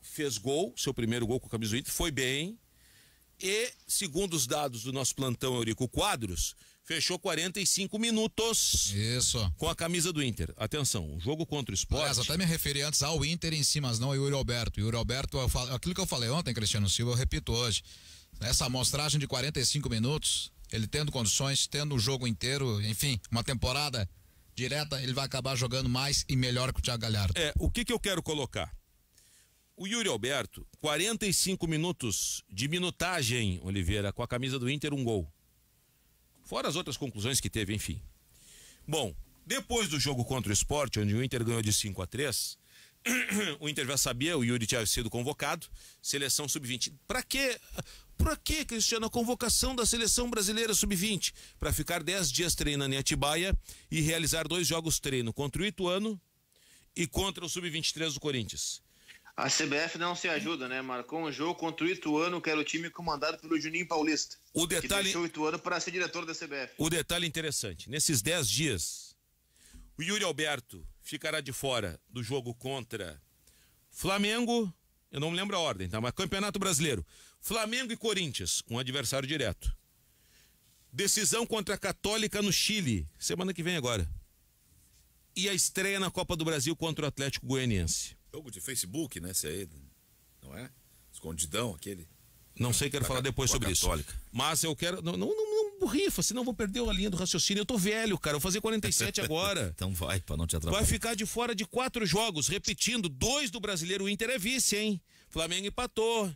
fez gol, seu primeiro gol com a camisa do Inter, foi bem. E, segundo os dados do nosso plantão Eurico Quadros, fechou 45 minutos. Isso. Com a camisa do Inter. Atenção, o jogo contra o Sport. Aliás, até me referi antes ao Inter em si, mas não ao Yuri Alberto. Yuri Alberto, aquilo que eu falei ontem, Cristiano Silva, eu repito hoje. Essa amostragem de 45 minutos, ele tendo condições, tendo o jogo inteiro, enfim, uma temporada direta, ele vai acabar jogando mais e melhor que o Thiago Galhardo. O que eu quero colocar? O Yuri Alberto, 45 minutos de minutagem, Oliveira, com a camisa do Inter, um gol. Fora as outras conclusões que teve, enfim. Bom, depois do jogo contra o Sport, onde o Inter ganhou de 5-3, o Inter já sabia, o Yuri tinha sido convocado, seleção sub-20. Pra quê, Cristiano, a convocação da seleção brasileira sub-20? Para ficar 10 dias treinando em Atibaia e realizar 2 jogos treino contra o Ituano e contra o sub-23 do Corinthians. A CBF não se ajuda, né? Marcou um jogo contra o Ituano, que era o time comandado pelo Juninho Paulista. O detalhe, que deixou o Ituano para ser diretor da CBF. O detalhe interessante, nesses 10 dias, o Yuri Alberto ficará de fora do jogo contra Flamengo, eu não me lembro a ordem, tá? Mas Campeonato Brasileiro, Flamengo e Corinthians, um adversário direto. Decisão contra a Católica no Chile, semana que vem agora. E a estreia na Copa do Brasil contra o Atlético Goianiense. Jogo de Facebook, né? Esse aí, não é? Escondidão, aquele. Não sei, quero falar depois sobre isso. Mas eu quero. Não borrifa, senão eu vou perder a linha do raciocínio. Eu tô velho, cara. Eu vou fazer 47 agora. Então vai, pra não te atrapalhar. Vai ficar de fora de 4 jogos, repetindo, 2 do Brasileiro. O Inter é vice, hein? Flamengo empatou.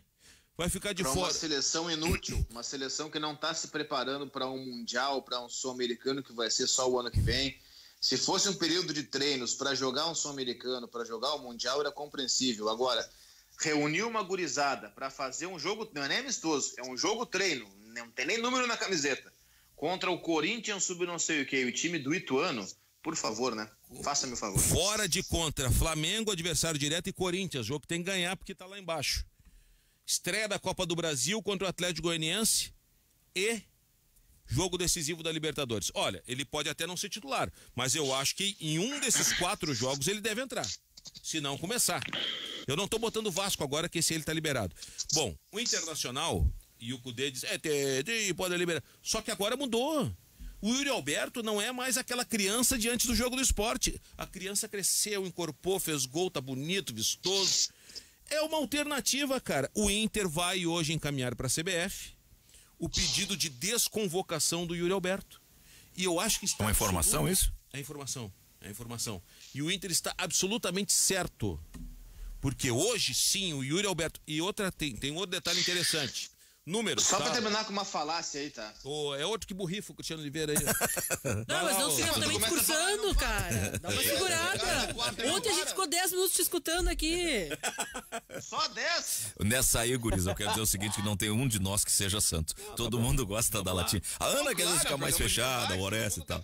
Vai ficar de fora. Uma seleção inútil, uma seleção que não tá se preparando para um Mundial, para um Sul-Americano que vai ser só o ano que vem. Se fosse um período de treinos para jogar um Sul-Americano, para jogar o Mundial, era compreensível. Agora, reunir uma gurizada para fazer um jogo, não é nem amistoso, é um jogo treino, não tem nem número na camiseta, contra o Corinthians sub não sei o que, o time do Ituano, por favor, né? Faça-me o favor. Fora de contra, Flamengo, adversário direto, e Corinthians, jogo que tem que ganhar porque tá lá embaixo. Estreia da Copa do Brasil contra o Atlético Goianiense e jogo decisivo da Libertadores. Olha, ele pode até não ser titular, mas eu acho que em um desses 4 jogos ele deve entrar, se não começar. Eu não tô botando o Vasco agora, que esse ele tá liberado. Bom, o Internacional, e o Cudê diz, pode liberar. Só que agora mudou. O Yuri Alberto não é mais aquela criança diante do jogo do Sport. A criança cresceu, incorporou, fez gol, tá bonito, vistoso. É uma alternativa, cara. O Inter vai hoje encaminhar para a CBF o pedido de desconvocação do Yuri Alberto. E eu acho que está... É uma informação isso? É informação. E o Inter está absolutamente certo. Porque hoje, sim, o Yuri Alberto... E outra, tem outro detalhe interessante. Números, só pra terminar com uma falácia aí, tá? É outro que burrifa o Cristiano Oliveira aí. Não, mas não fica também discursando, cara. Dá uma segurada. Ontem a gente ficou 10 minutos te escutando aqui. Só 10? Nessa aí, guris, eu quero dizer o seguinte, que não tem um de nós que seja santo. Todo mundo gosta da latinha. A Ana quer ficar mais fechada, o Oreste e tal.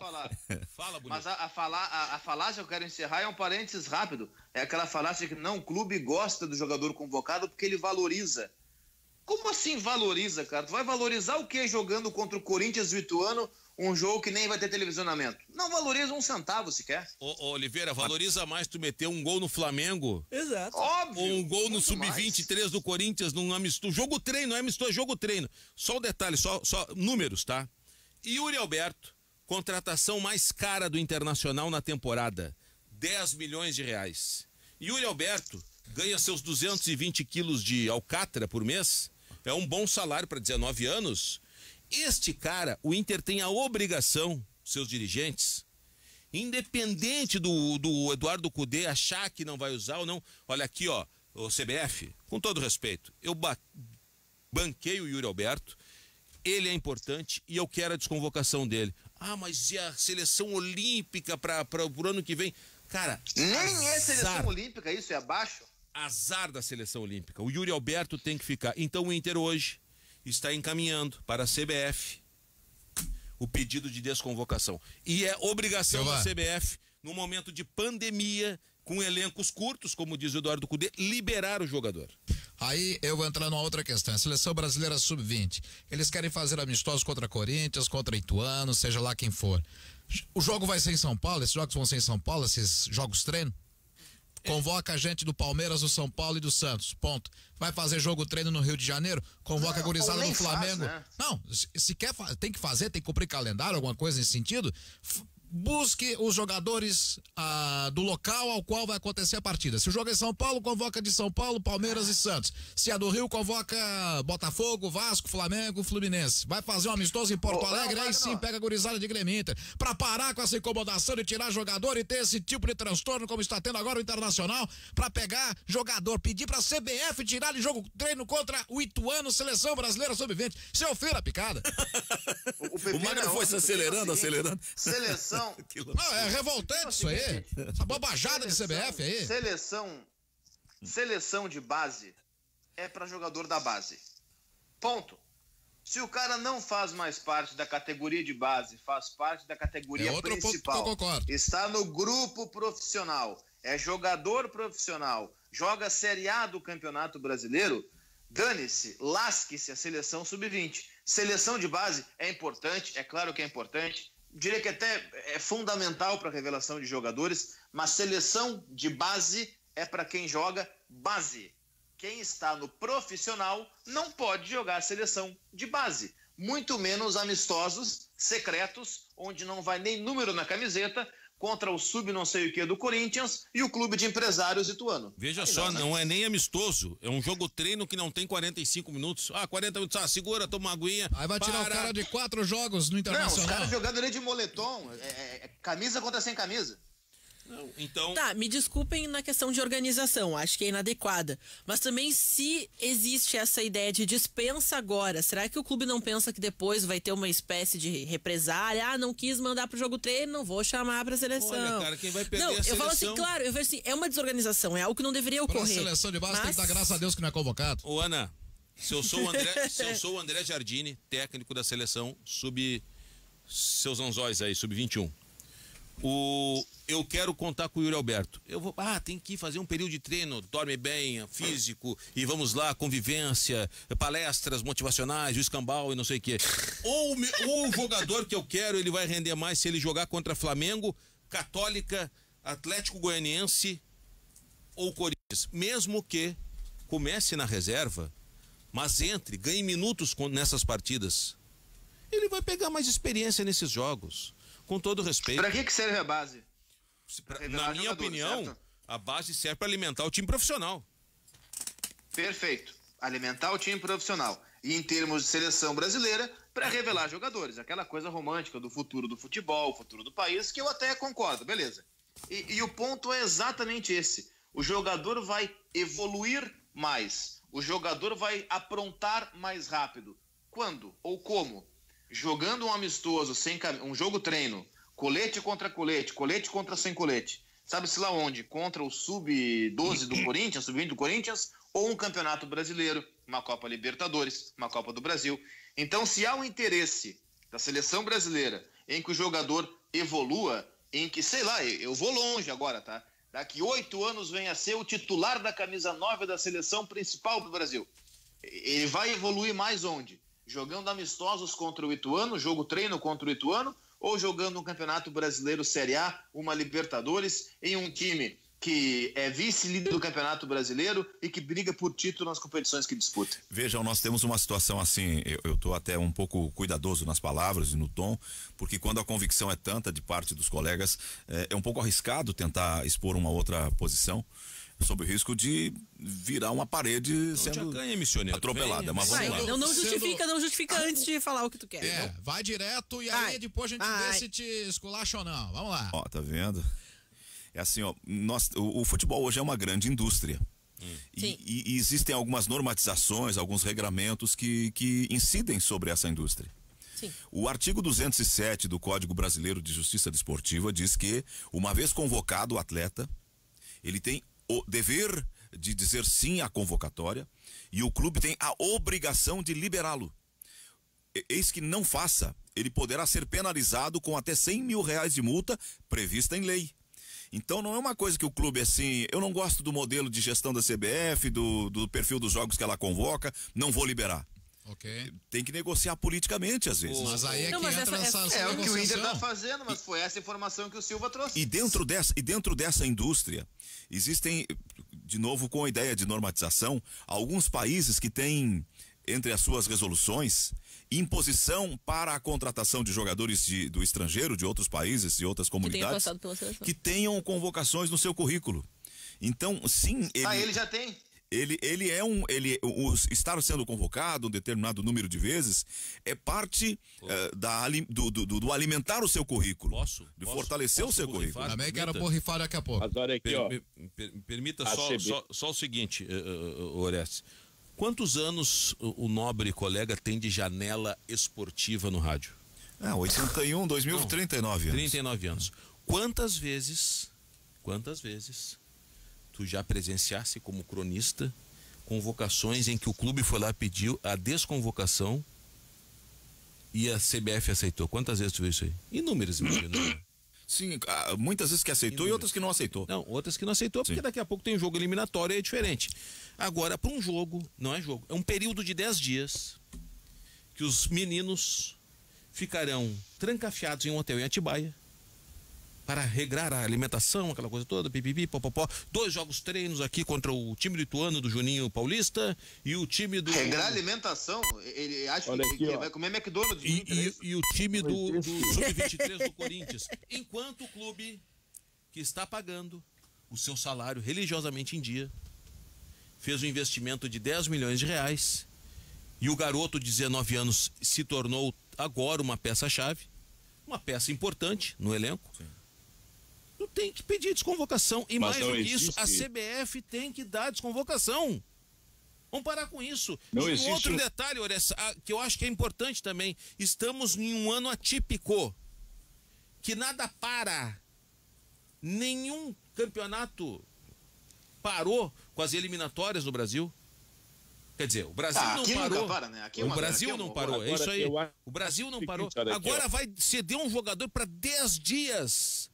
Fala, bonito. Mas a falácia que eu quero encerrar é um parênteses rápido. É aquela falácia que não, o clube gosta do jogador convocado porque ele valoriza. Como assim valoriza, cara? Tu vai valorizar o quê jogando contra o Corinthians e o Ituano, um jogo que nem vai ter televisionamento? Não valoriza um centavo sequer. Ô, Oliveira, valoriza mais tu meter um gol no Flamengo. Exato. Óbvio. Ou um gol no Sub-23 do Corinthians, num amistoso. Jogo treino, não é amistoso, é jogo treino. Só o detalhe, só números, tá? Yuri Alberto, Contratação mais cara do Internacional na temporada, 10 milhões de reais. Yuri Alberto ganha seus 220 quilos de alcatra por mês, é um bom salário para 19 anos. Este cara, o Inter tem a obrigação, seus dirigentes, independente do Eduardo Cudê achar que não vai usar ou não. Olha aqui, ó, o CBF, com todo respeito, eu banquei o Yuri Alberto, ele é importante e eu quero a desconvocação dele. Ah, mas e a seleção olímpica para o ano que vem? Cara, nem é seleção olímpica, isso é abaixo. Azar da seleção olímpica. O Yuri Alberto tem que ficar. Então o Inter hoje está encaminhando para a CBF o pedido de desconvocação. E é obrigação da CBF, no momento de pandemia, com elencos curtos, como diz o Eduardo Cudê, liberar o jogador. Aí eu vou entrar numa outra questão. A seleção brasileira sub-20. Eles querem fazer amistosos contra Corinthians, contra Ituano, seja lá quem for. O jogo vai ser em São Paulo? Esses jogos vão ser em São Paulo, esses jogos treino? Convoca a gente do Palmeiras, do São Paulo e do Santos, ponto. Vai fazer jogo treino no Rio de Janeiro? Convoca a gurizada do Flamengo. Faz, né? Não, se quer, tem que fazer, tem que cumprir calendário, alguma coisa nesse sentido. Busque os jogadores do local ao qual vai acontecer a partida. Se o jogo é em São Paulo, convoca de São Paulo, Palmeiras e Santos. Se é do Rio, convoca Botafogo, Vasco, Flamengo, Fluminense. Vai fazer um amistoso em Porto Alegre, aí sim pega a gurizada de Grêmio Inter. Pra parar com essa incomodação de tirar jogador e ter esse tipo de transtorno como está tendo agora o Internacional, pra pegar jogador, pedir pra CBF tirar de jogo treino contra o Ituano, seleção brasileira sub-20. Seu filho, a picada. O Magno foi se acelerando. Seleção. Não, é revoltante isso aí. Essa bobajada de CBF aí. Seleção de base é pra jogador da base. Ponto. Se o cara não faz mais parte da categoria de base, faz parte da categoria principal, ponto que eu concordo. Está no grupo profissional, é jogador profissional, joga Série A do Campeonato Brasileiro, dane-se, lasque-se a seleção sub-20. Seleção de base é importante, é claro que é importante, diria que até é fundamental para a revelação de jogadores, mas seleção de base é para quem joga base. Quem está no profissional não pode jogar seleção de base, muito menos amistosos, secretos, onde não vai nem número na camiseta, contra o sub não sei o que do Corinthians e o clube de empresários Ituano. Veja só, não é nem amistoso, é um jogo treino que não tem 45 minutos. 40 minutos, segura, toma uma aguinha. Aí vai tirar o cara de 4 jogos no Internacional. Não, os caras jogando ali de moletom, camisa contra sem camisa. Não, então... Tá, me desculpem na questão de organização, acho que é inadequada. Mas também, se existe essa ideia de dispensa agora, será que o clube não pensa que depois vai ter uma espécie de represália? Ah, não quis mandar pro jogo treino, não vou chamar pra seleção. Olha, cara, quem vai perder não, a seleção... eu falo assim, claro, eu vejo assim, é uma desorganização, é algo que não deveria ocorrer. Pra seleção de base tem que dar graças a Deus que não é convocado. Ô, Ana, se eu sou o André Giardini, técnico da seleção seus anzóis aí, sub-21. Eu quero contar com o Yuri Alberto. Eu vou, tem que fazer um período de treino, dorme bem, físico, e vamos lá, convivência, palestras motivacionais, o escambau e não sei o quê. Ou o jogador que eu quero, ele vai render mais se ele jogar contra Flamengo, Católica, Atlético Goianiense ou Corinthians. Mesmo que comece na reserva, mas ganhe minutos nessas partidas. Ele vai pegar mais experiência nesses jogos. Com todo respeito. Pra que serve a base? Na minha opinião, certo? A base serve para alimentar o time profissional. Perfeito. Alimentar o time profissional. E em termos de seleção brasileira, para revelar jogadores. Aquela coisa romântica do futuro do futebol, futuro do país, que eu até concordo, beleza. E o ponto é exatamente esse. O jogador vai evoluir mais. O jogador vai aprontar mais rápido. Quando ou como? Jogando um amistoso, um jogo treino, colete contra colete, colete contra sem colete, sabe-se lá onde? Contra o sub-12 do Corinthians, sub-20 do Corinthians, ou um campeonato brasileiro, uma Copa Libertadores, uma Copa do Brasil. Então, se há um interesse da seleção brasileira em que o jogador evolua, em que, sei lá, eu vou longe agora, tá? Daqui 8 anos venha a ser o titular da camisa 9 da seleção principal do Brasil. Ele vai evoluir mais onde? Jogando amistosos contra o Ituano, jogo treino contra o Ituano, ou jogando um Campeonato Brasileiro Série A, uma Libertadores, em um time que é vice-líder do Campeonato Brasileiro e que briga por título nas competições que disputa. Vejam, nós temos uma situação assim, eu estou até um pouco cuidadoso nas palavras e no tom, porque quando a convicção é tanta de parte dos colegas, é um pouco arriscado tentar expor uma outra posição, sob o risco de virar uma parede sendo atropelada. Mas vamos lá. Não justifica antes de falar o que tu quer. Vai direto e aí depois a gente vê se te esculacha ou não. Vamos lá. Ó, tá vendo? É assim, ó, o futebol hoje é uma grande indústria. E existem algumas normatizações, alguns regramentos que incidem sobre essa indústria. Sim. O artigo 207 do Código Brasileiro de Justiça Desportiva diz que, uma vez convocado o atleta, ele tem o dever de dizer sim à convocatória e o clube tem a obrigação de liberá-lo. Eis que não faça, ele poderá ser penalizado com até R$100 mil de multa prevista em lei. Então não é uma coisa que o clube assim, eu não gosto do modelo de gestão da CBF, do perfil dos jogos que ela convoca, não vou liberar. Ok. Tem que negociar politicamente às vezes. Mas aí é que entra essa É o que o Inter está fazendo, mas foi essa informação que o Silva trouxe. E dentro dessa indústria existem, de novo com a ideia de normatização, alguns países que têm entre as suas resoluções imposição para a contratação de jogadores do estrangeiro, de outros países e outras comunidades que tenham convocações no seu currículo. Então, sim, ele já tem. Estar sendo convocado um determinado número de vezes é parte do alimentar o seu currículo, de fortalecer o seu currículo. Também quero borrifar daqui a pouco. Agora aqui, ó. Permita só o seguinte, Orestes. Quantos anos o nobre colega tem de janela esportiva no rádio? 81, 2000, 39 anos. 39 anos. Quantas vezes tu já presenciasse como cronista convocações em que o clube foi lá e pediu a desconvocação e a CBF aceitou? Quantas vezes tu viu isso aí? Inúmeras, imagina. Sim, muitas vezes que aceitou e outras que não aceitou. Não, outras que não aceitou, porque daqui a pouco tem um jogo eliminatório e é diferente. Agora, para um jogo, não é jogo, é um período de 10 dias que os meninos ficarão trancafiados em um hotel em Atibaia para regrar a alimentação, aquela coisa toda, pipipi, popopó. 2 jogos treinos aqui contra o time lituano do Juninho Paulista e o time do... Regrar a alimentação? Ele acha que vai comer McDonald's. E o time do Sub-23 do Corinthians. Enquanto o clube que está pagando o seu salário religiosamente em dia fez um investimento de R$10 milhões e o garoto de 19 anos se tornou agora uma peça-chave, uma peça importante no elenco. Sim. Tu tem que pedir desconvocação. E mais do que isso, a CBF tem que dar desconvocação. Vamos parar com isso. E outro detalhe, Orestes, que eu acho que é importante também. Estamos em um ano atípico. Que nada para. Nenhum campeonato parou com as eliminatórias no Brasil. Quer dizer, o Brasil não parou. Para, né? O Brasil não parou. É isso aí. O Brasil não parou. Agora vai ceder um jogador para 10 dias.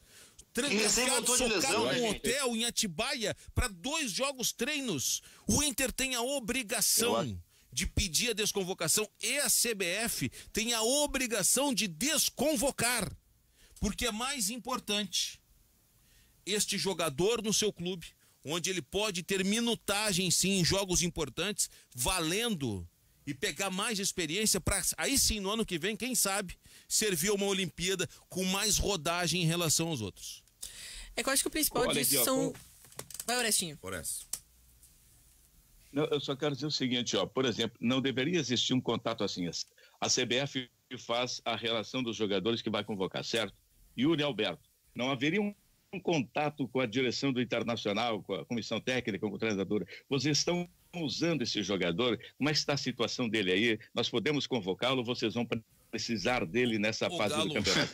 Trancafiado, socado num hotel em Atibaia para 2 jogos treinos. O Inter tem a obrigação de pedir a desconvocação e a CBF tem a obrigação de desconvocar, porque é mais importante este jogador no seu clube, onde ele pode ter minutagem sim em jogos importantes, valendo e pegar mais experiência para aí sim no ano que vem, quem sabe, servir uma Olimpíada com mais rodagem em relação aos outros. É que eu acho que o principal disso são... Vai, Orestinho. Não, eu só quero dizer o seguinte, por exemplo, não deveria existir um contato assim. A CBF faz a relação dos jogadores que vai convocar, certo? Yuri Alberto, não haveria um contato com a direção do Internacional, com a comissão técnica, com a treinadora? Vocês estão usando esse jogador? Como é que está a situação dele aí? Nós podemos convocá-lo? Vocês vão precisar dele nessa fase do campeonato?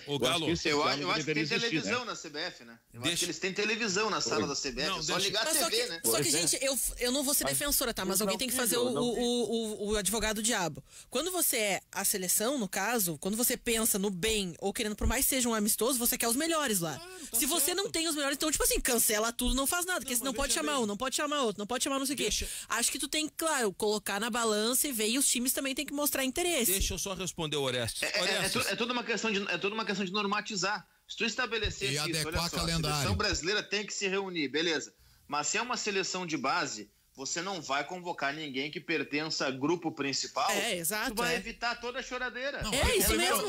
Eu acho que tem televisão na CBF, né? Acho que eles têm televisão na sala da CBF, só ligar a TV, né? Só que, gente, eu não vou ser defensora, tá? Mas alguém tem que fazer o advogado diabo. Quando você é a seleção, no caso, quando você pensa no bem, ou querendo por mais seja um amistoso, você quer os melhores lá. Se você não tem os melhores, então, tipo assim, cancela tudo, não faz nada, porque você não pode chamar um, não pode chamar outro, não pode chamar não sei o quê. Acho que tu tem que, claro, colocar na balança e ver, e os times também tem que mostrar interesse. Deixa eu só responder o Orestes. É toda uma questão de normatizar. Se tu estabelecesse isso, olha só, a seleção brasileira tem que se reunir, beleza. Mas se é uma seleção de base, você não vai convocar ninguém que pertença ao grupo principal. Exato. Tu vai evitar toda a choradeira. Não, isso mesmo.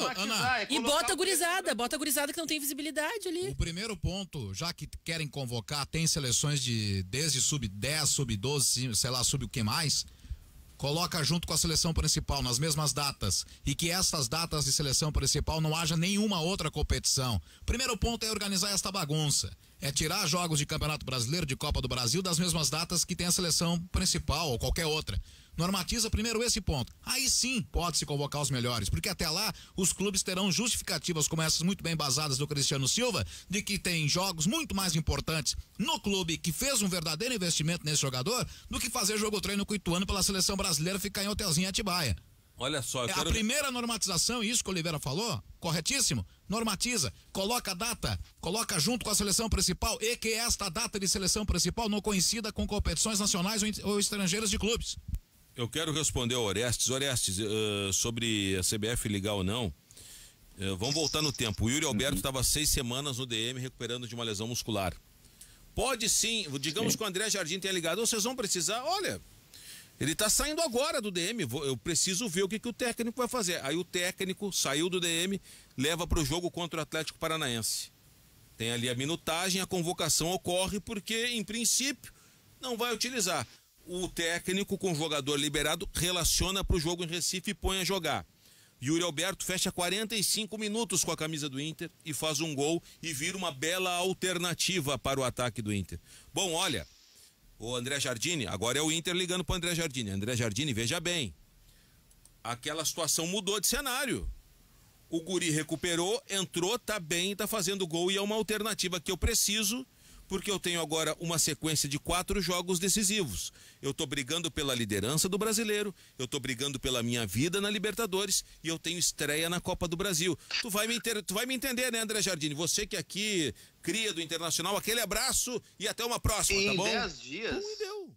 E bota a gurizada que não tem visibilidade ali. O primeiro ponto, já que querem convocar, tem seleções desde sub-10, sub-12, sei lá, sub o que mais, coloca junto com a seleção principal nas mesmas datas e que essas datas de seleção principal não haja nenhuma outra competição. Primeiro ponto é organizar esta bagunça. É tirar jogos de Campeonato Brasileiro, de Copa do Brasil, das mesmas datas que tem a seleção principal ou qualquer outra. Normatiza primeiro esse ponto. Aí sim pode-se convocar os melhores, porque até lá os clubes terão justificativas como essas muito bem basadas do Cristiano Silva, de que tem jogos muito mais importantes no clube que fez um verdadeiro investimento nesse jogador do que fazer jogo treino com o Ituano pela seleção brasileira ficar em hotelzinho em Atibaia. Olha só, a primeira normatização, isso que o Oliveira falou, corretíssimo, normatiza, coloca a data, coloca junto com a seleção principal e que esta data de seleção principal não coincida com competições nacionais ou estrangeiras de clubes. Eu quero responder ao Orestes. Orestes, sobre a CBF ligar ou não, vamos voltar no tempo. O Yuri Alberto estava 6 semanas no DM recuperando de uma lesão muscular. Pode sim, digamos que o André Jardim tenha ligado, vocês vão precisar, olha... Ele tá saindo agora do DM, eu preciso ver o que o técnico vai fazer. Aí o técnico saiu do DM, leva para o jogo contra o Atlético Paranaense. Tem ali a minutagem, a convocação ocorre porque, em princípio, não vai utilizar. O técnico com o jogador liberado relaciona para o jogo em Recife e põe a jogar. Yuri Alberto fecha 45 minutos com a camisa do Inter e faz um gol e vira uma bela alternativa para o ataque do Inter. Bom, olha... O André Jardine, agora é o Inter ligando para o André Jardine. André Jardine, veja bem, aquela situação mudou de cenário. O guri recuperou, entrou, tá bem, tá fazendo gol e é uma alternativa que eu preciso, porque eu tenho agora uma sequência de 4 jogos decisivos. Eu tô brigando pela liderança do Brasileiro, eu tô brigando pela minha vida na Libertadores e eu tenho estreia na Copa do Brasil. Tu vai me entender, né, André Jardine? Você que aqui cria do Internacional, aquele abraço e até uma próxima, tá bom?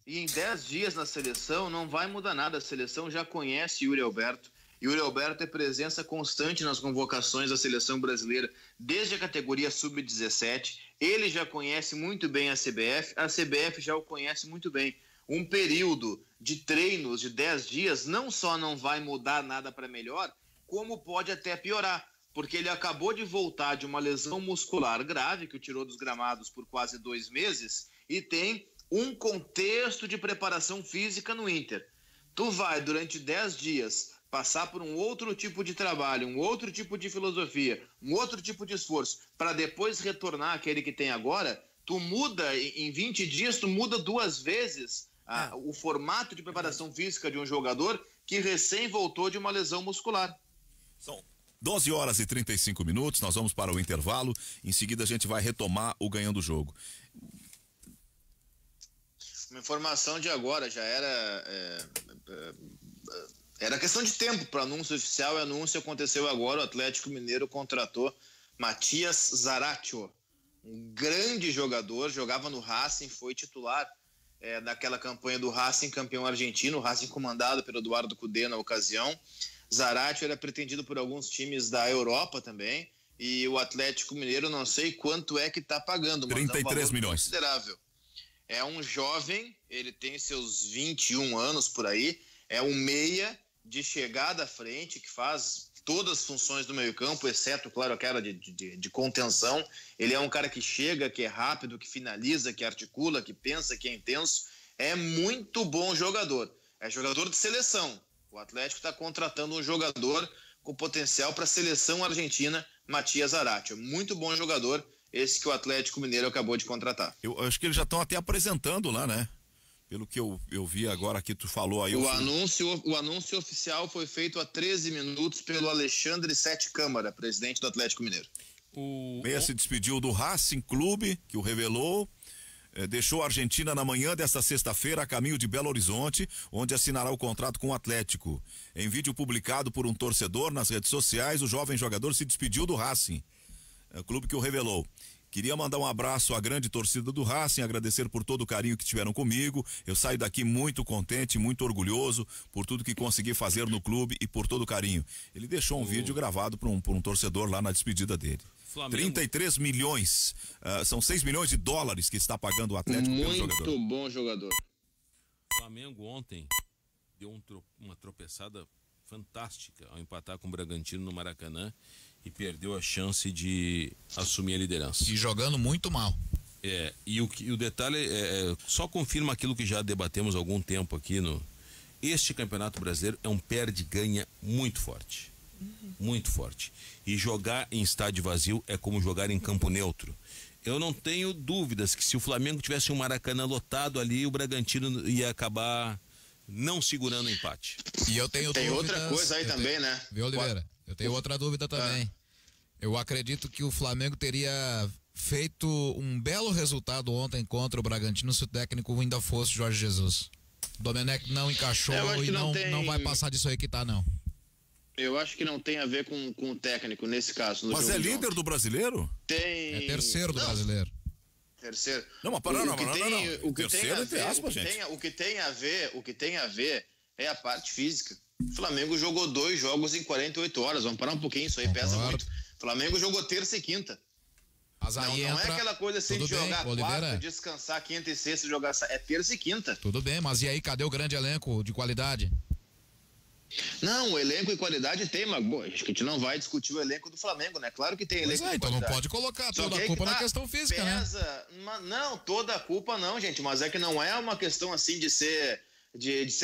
Em 10 dias na seleção não vai mudar nada. A seleção já conhece Yuri Alberto. Yuri Alberto é presença constante nas convocações da seleção brasileira desde a categoria sub-17. Ele já conhece muito bem a CBF já o conhece muito bem. Um período de treinos de 10 dias não só não vai mudar nada para melhor, como pode até piorar, porque ele acabou de voltar de uma lesão muscular grave que o tirou dos gramados por quase 2 meses e tem um contexto de preparação física no Inter. Tu vai, durante 10 dias, passar por um outro tipo de trabalho, um outro tipo de filosofia, um outro tipo de esforço, para depois retornar àquele que tem agora, tu muda, em 20 dias, tu muda 2 vezes o formato de preparação física de um jogador que recém voltou de uma lesão muscular. São 12 horas e 35 minutos, nós vamos para o intervalo, em seguida a gente vai retomar o Ganhando o Jogo. Uma informação de agora, já era questão de tempo para anúncio oficial, e o anúncio aconteceu agora. O Atlético Mineiro contratou Matias Zaratio, um grande jogador, jogava no Racing, foi titular daquela campanha do Racing, campeão argentino, o Racing comandado pelo Eduardo Cudê na ocasião. Zaratio era pretendido por alguns times da Europa também, e o Atlético Mineiro não sei quanto é que está pagando, mas 33 milhões. Considerável. É um jovem, ele tem seus 21 anos por aí, é um meia de chegada à frente, que faz todas as funções do meio-campo, exceto, claro, aquela de contenção. Ele é um cara que chega, que é rápido, que finaliza, que articula, que pensa, que é intenso. É muito bom jogador. É jogador de seleção. O Atlético está contratando um jogador com potencial para a seleção argentina, Matias Zaratio. Muito bom jogador, esse que o Atlético Mineiro acabou de contratar. Eu acho que eles já estão até apresentando lá, né? Pelo que eu vi agora que tu falou aí. O anúncio oficial foi feito há 13 minutos pelo Alexandre Sete Câmara, presidente do Atlético Mineiro. O Meia se despediu do Racing Clube, que o revelou, deixou a Argentina na manhã desta sexta-feira a caminho de Belo Horizonte, onde assinará o contrato com o Atlético. Em vídeo publicado por um torcedor nas redes sociais, o jovem jogador se despediu do Racing, clube que o revelou. Queria mandar um abraço à grande torcida do Racing, agradecer por todo o carinho que tiveram comigo. Eu saio daqui muito contente, muito orgulhoso por tudo que consegui fazer no clube e por todo o carinho. Ele deixou um vídeo gravado por um torcedor lá na despedida dele. Flamengo. 33 milhões, são 6 milhões de dólares que está pagando o Atlético pelo jogador. Muito bom jogador. O Flamengo ontem deu uma tropeçada fantástica ao empatar com o Bragantino no Maracanã e perdeu a chance de assumir a liderança. E jogando muito mal. E o detalhe só confirma aquilo que já debatemos há algum tempo aqui este Campeonato Brasileiro é um perde-ganha muito forte. Muito forte. E jogar em estádio vazio é como jogar em campo neutro. Eu não tenho dúvidas que se o Flamengo tivesse um Maracanã lotado ali, o Bragantino ia acabar não segurando o empate. E eu tenho Tem dúvidas, outra coisa aí também, né? Viu, Oliveira? Eu tenho outra dúvida também. Eu acredito que o Flamengo teria feito um belo resultado ontem contra o Bragantino se o técnico ainda fosse Jorge Jesus. Domenech não encaixou e não vai passar disso aí que tá, não. Eu acho que não tem a ver com o técnico nesse caso. Mas é líder do brasileiro? Tem. É terceiro do brasileiro. Terceiro. Não, mas não. O que terceiro, entre aspas, gente. O que tem a ver é a parte física. O Flamengo jogou 2 jogos em 48 horas. Vamos parar um pouquinho, isso aí pesa muito. O Flamengo jogou terça e quinta. Mas aí não é aquela coisa assim de jogar quarta, descansar quinta e sexta e jogar. É terça e quinta. Tudo bem, mas e aí, cadê o grande elenco de qualidade? Não, o elenco e qualidade tem, mas bom, acho que a gente não vai discutir o elenco do Flamengo, né? Claro que tem elenco de então qualidade. não pode colocar Só toda a culpa na questão física, né? Não, toda a culpa não, gente, mas é que não é uma questão assim de ser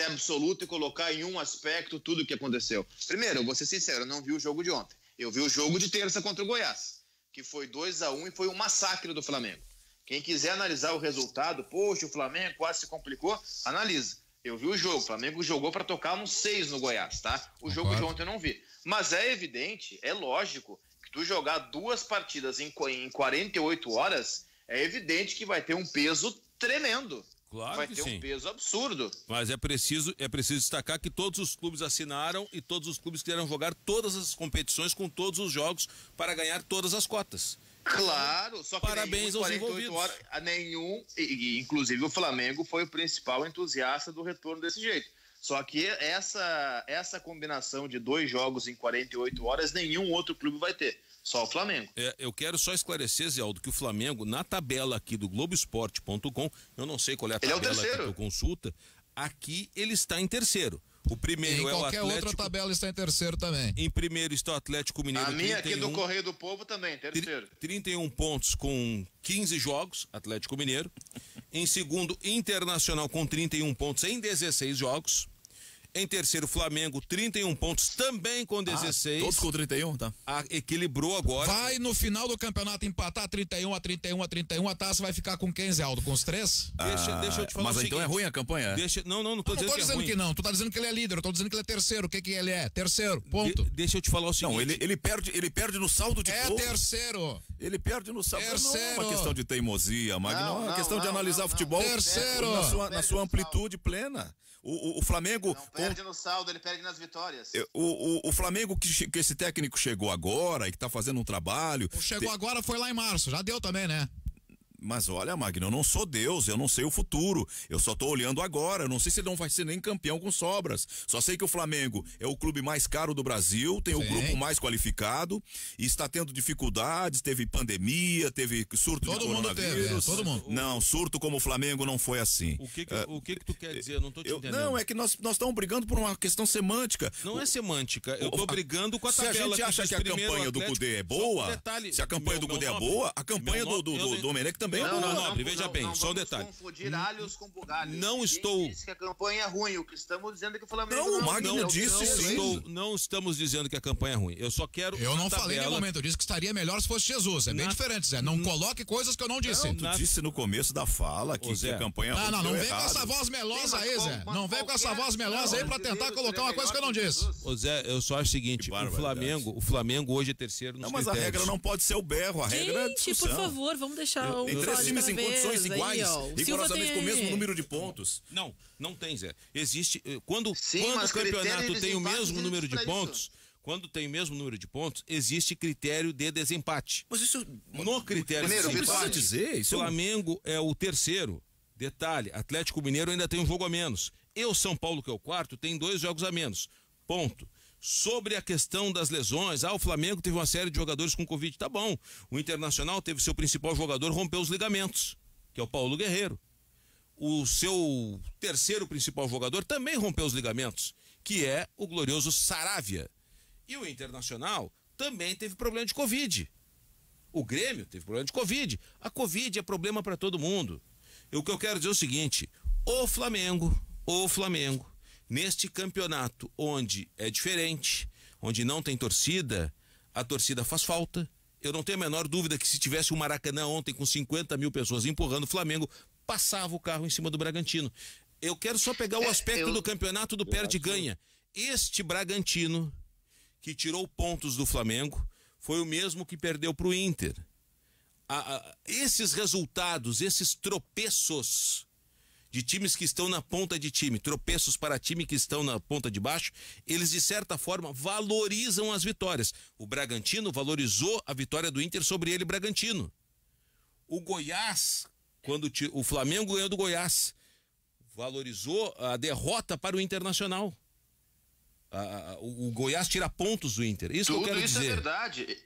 absoluto e colocar em um aspecto tudo o que aconteceu. Primeiro, eu vou ser sincero, eu não vi o jogo de ontem. Eu vi o jogo de terça contra o Goiás, que foi 2-1 e foi um massacre do Flamengo. Quem quiser analisar o resultado, poxa, o Flamengo quase se complicou, analisa. Eu vi o jogo, o Flamengo jogou para tocar uns 6 no Goiás, tá? O jogo de ontem eu não vi. Mas é evidente, é lógico, que tu jogar 2 partidas em 48 horas, é evidente que vai ter um peso tremendo. Claro vai que ter sim. Um peso absurdo. Mas é preciso destacar que todos os clubes assinaram e todos os clubes quiseram jogar todas as competições com todos os jogos para ganhar todas as cotas. Claro, só que parabéns aos envolvidos. Inclusive o Flamengo foi o principal entusiasta do retorno desse jeito. Só que essa combinação de 2 jogos em 48 horas, nenhum outro clube vai ter. Só o Flamengo. Eu quero só esclarecer, Zé Aldo, que o Flamengo, na tabela aqui do Globoesporte.com, eu não sei qual é a tabela que tu consulta, aqui ele está em terceiro. O primeiro é o Atlético. Qualquer outra tabela está em terceiro também. Em primeiro está o Atlético Mineiro. A minha aqui do Correio do Povo também, terceiro. 31 pontos com 15 jogos, Atlético Mineiro. Em segundo, Internacional com 31 pontos em 16 jogos. Em terceiro, Flamengo, 31 pontos, também com 16. Todos com 31, tá? Equilibrou agora. Vai no final do campeonato empatar 31-31, a taça vai ficar com quem, Zé Aldo? Com os 3? Deixa eu te falar mas o então seguinte, é ruim a campanha? Não tô dizendo que não. Tu tá dizendo que ele é líder, eu tô dizendo que ele é terceiro. O que ele é? Terceiro, ponto. Deixa eu te falar o seguinte. Não, ele perde no saldo de gol. É terceiro. Ele perde no saldo. Terceiro. Não é uma questão de teimosia, Magno. Não é uma questão de analisar futebol Terceiro. na sua amplitude plena. O Flamengo... Não perde no saldo, ele perde nas vitórias. O Flamengo que esse técnico chegou agora e que tá fazendo um trabalho... Chegou agora, foi lá em março, já deu também, né? Mas olha, Magno, eu não sou Deus, eu não sei o futuro. Eu só tô olhando agora. Eu não sei se ele não vai ser nem campeão com sobras. Só sei que o Flamengo é o clube mais caro do Brasil, tem o grupo mais qualificado e está tendo dificuldades. Teve pandemia, teve surto de coronavírus. Todo mundo. Não, surto como o Flamengo não foi assim. O que tu quer dizer? Eu não tô te entendendo. Não, é que nós estamos brigando por uma questão semântica. Não é semântica. Eu tô brigando com a tabela. Se a gente acha que a campanha do Cudê é boa, se a campanha do Cudê é boa, a campanha do Domenech também. Nobre, veja bem, só um detalhe. Não confundir alhos com bugalhos. Não estou. Disse que a campanha é ruim. O que estamos dizendo é que o Flamengo não. O Magno disse sim. Não estamos dizendo que a campanha é ruim. Eu só quero. Eu não falei em nenhum momento. Eu disse que estaria melhor se fosse Jesus. É bem diferente, Zé. Não coloque coisas que eu não disse. Tu disse no começo da fala que a campanha é ruim. Não vem com essa voz melosa aí, Zé. Não vem com essa voz melosa aí pra tentar colocar uma coisa que eu não disse. Ô Zé, eu só acho o seguinte: o Flamengo hoje é terceiro nos mas a regra não pode ser o berro. A regra é Gente, por favor, vamos deixar o. Tem 3 times em condições iguais, rigorosamente com o mesmo número de pontos. Não tem, Zé. Existe. Quando o campeonato tem o mesmo número de pontos, Quando tem o mesmo número de pontos, existe critério de desempate. Mas isso... No critério Primeiro, de desempate, dizer, isso Flamengo é o terceiro. Detalhe, Atlético Mineiro ainda tem um jogo a menos. E o São Paulo, que é o quarto, tem 2 jogos a menos. Ponto. Sobre a questão das lesões, o Flamengo teve uma série de jogadores com Covid, tá bom. O Internacional teve seu principal jogador romper os ligamentos, que é o Paulo Guerreiro. O seu terceiro principal jogador também rompeu os ligamentos, que é o glorioso Saravia. E o Internacional também teve problema de Covid. O Grêmio teve problema de Covid. A Covid é problema para todo mundo. O que eu quero dizer é o seguinte: o Flamengo, neste campeonato onde é diferente, onde não tem torcida, a torcida faz falta. Eu não tenho a menor dúvida que se tivesse um Maracanã ontem com 50 mil pessoas empurrando o Flamengo, passava o carro em cima do Bragantino. Eu quero só pegar o aspecto do campeonato do perde-ganha. Este Bragantino, que tirou pontos do Flamengo, foi o mesmo que perdeu para o Inter. Esses resultados, esses tropeços de times que estão na ponta de time, tropeços para time que estão na ponta de baixo, eles de certa forma valorizam as vitórias. O Bragantino valorizou a vitória do Inter sobre ele, Bragantino. O Goiás, quando o Flamengo ganhou do Goiás, valorizou a derrota para o Internacional. O Goiás tira pontos do Inter. Isso Tudo que eu quero isso dizer. é verdade.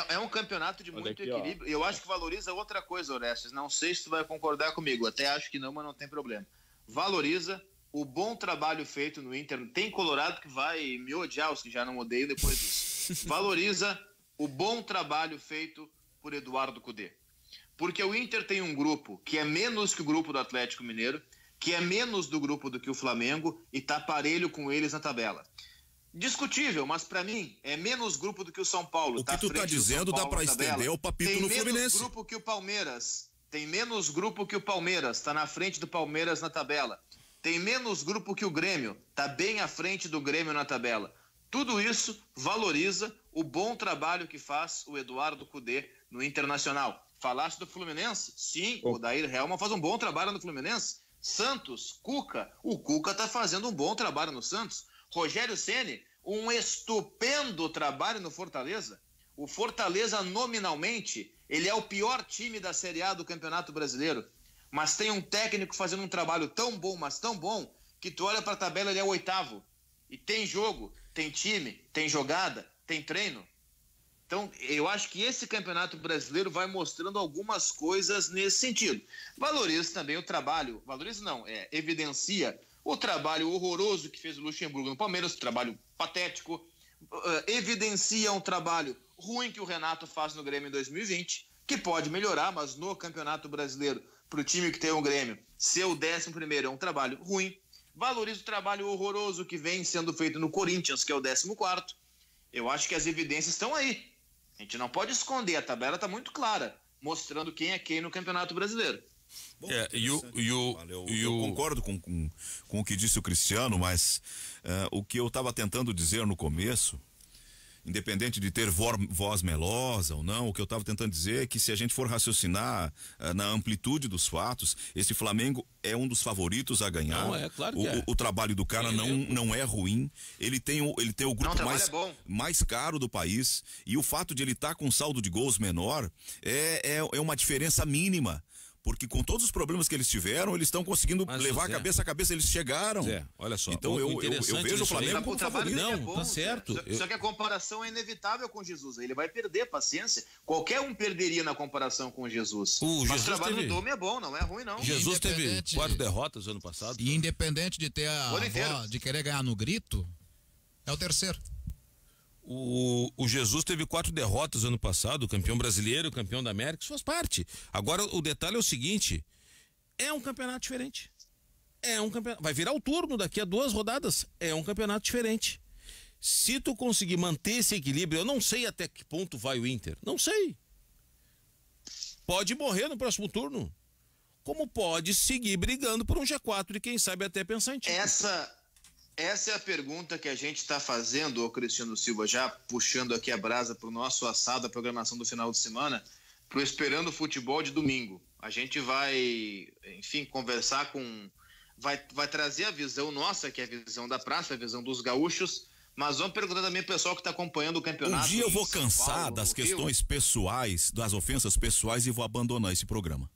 É um campeonato de muito equilíbrio. E eu acho que valoriza outra coisa, Orestes. Não sei se tu vai concordar comigo. Até acho que não, mas não tem problema. Valoriza o bom trabalho feito no Inter. Tem colorado que vai me odiar, os que já não odeiam depois disso. Valoriza o bom trabalho feito por Eduardo Cudê. Porque o Inter tem um grupo que é menos que o grupo do Atlético Mineiro, que é menos do grupo do que o Flamengo e tá parelho com eles na tabela. Discutível, mas para mim é menos grupo do que o São Paulo. O que tu tá dizendo dá para estender o papito no Fluminense. Tem menos grupo que o Palmeiras. Tem menos grupo que o Palmeiras, tá na frente do Palmeiras na tabela. Tem menos grupo que o Grêmio, tá bem à frente do Grêmio na tabela. Tudo isso valoriza o bom trabalho que faz o Eduardo Cudê no Internacional. Falaste do Fluminense? Sim, o Odair Helman faz um bom trabalho no Fluminense. Santos, Cuca, o Cuca tá fazendo um bom trabalho no Santos. Rogério Ceni, um estupendo trabalho no Fortaleza. O Fortaleza, nominalmente, ele é o pior time da Série A do Campeonato Brasileiro. Mas tem um técnico fazendo um trabalho tão bom, mas tão bom, que tu olha para a tabela, ele é o 8º. E tem jogo, tem time, tem jogada, tem treino. Então, eu acho que esse Campeonato Brasileiro vai mostrando algumas coisas nesse sentido. Valoriza também o trabalho, evidencia o trabalho horroroso que fez o Luxemburgo no Palmeiras, o trabalho patético, evidencia um trabalho ruim que o Renato faz no Grêmio em 2020, que pode melhorar, mas no Campeonato Brasileiro, para o time que tem o Grêmio, ser o 11º é um trabalho ruim. Valoriza o trabalho horroroso que vem sendo feito no Corinthians, que é o 14º. Eu acho que as evidências estão aí. A gente não pode esconder, a tabela está muito clara, mostrando quem é quem no Campeonato Brasileiro. Bom, eu concordo com o que disse o Cristiano, mas o que eu estava tentando dizer no começo, independente de ter voz melosa ou não, o que eu estava tentando dizer é que se a gente for raciocinar na amplitude dos fatos, esse Flamengo é um dos favoritos a ganhar. Não, claro que o trabalho do cara não é ruim. Ele tem o grupo mais caro do país, e o fato de ele estar com um saldo de gols menor é uma diferença mínima. Porque com todos os problemas que eles tiveram, eles estão conseguindo levar cabeça a cabeça, eles chegaram. Olha só. Então eu vejo o Flamengo como favorito. Não, tá certo. Só que a comparação é inevitável com Jesus. Ele vai perder, paciência. Qualquer um perderia na comparação com Jesus. Mas o trabalho do Dome é bom, não é ruim, não. Jesus teve 4 derrotas ano passado. E independente de ter de querer ganhar no grito, é o terceiro. O Jesus teve 4 derrotas ano passado, campeão brasileiro, campeão da América, isso faz parte. Agora o detalhe é o seguinte: é um campeonato diferente. Vai virar o turno daqui a 2 rodadas. É um campeonato diferente. Se tu conseguir manter esse equilíbrio, eu não sei até que ponto vai o Inter. Não sei. Pode morrer no próximo turno. Como pode seguir brigando por um G4 e quem sabe até pensar em título. Essa é a pergunta que a gente está fazendo, ô Cristiano Silva, já puxando aqui a brasa para o nosso assado, a programação do final de semana, para o Esperando o Futebol de domingo. A gente vai, enfim, conversar vai trazer a visão nossa, que é a visão da praça, a visão dos gaúchos, Mas vamos perguntar também pro pessoal que está acompanhando o campeonato. Um dia eu vou em São cansar Paulo, das no Rio. questões pessoais, das ofensas pessoais e vou abandonar esse programa.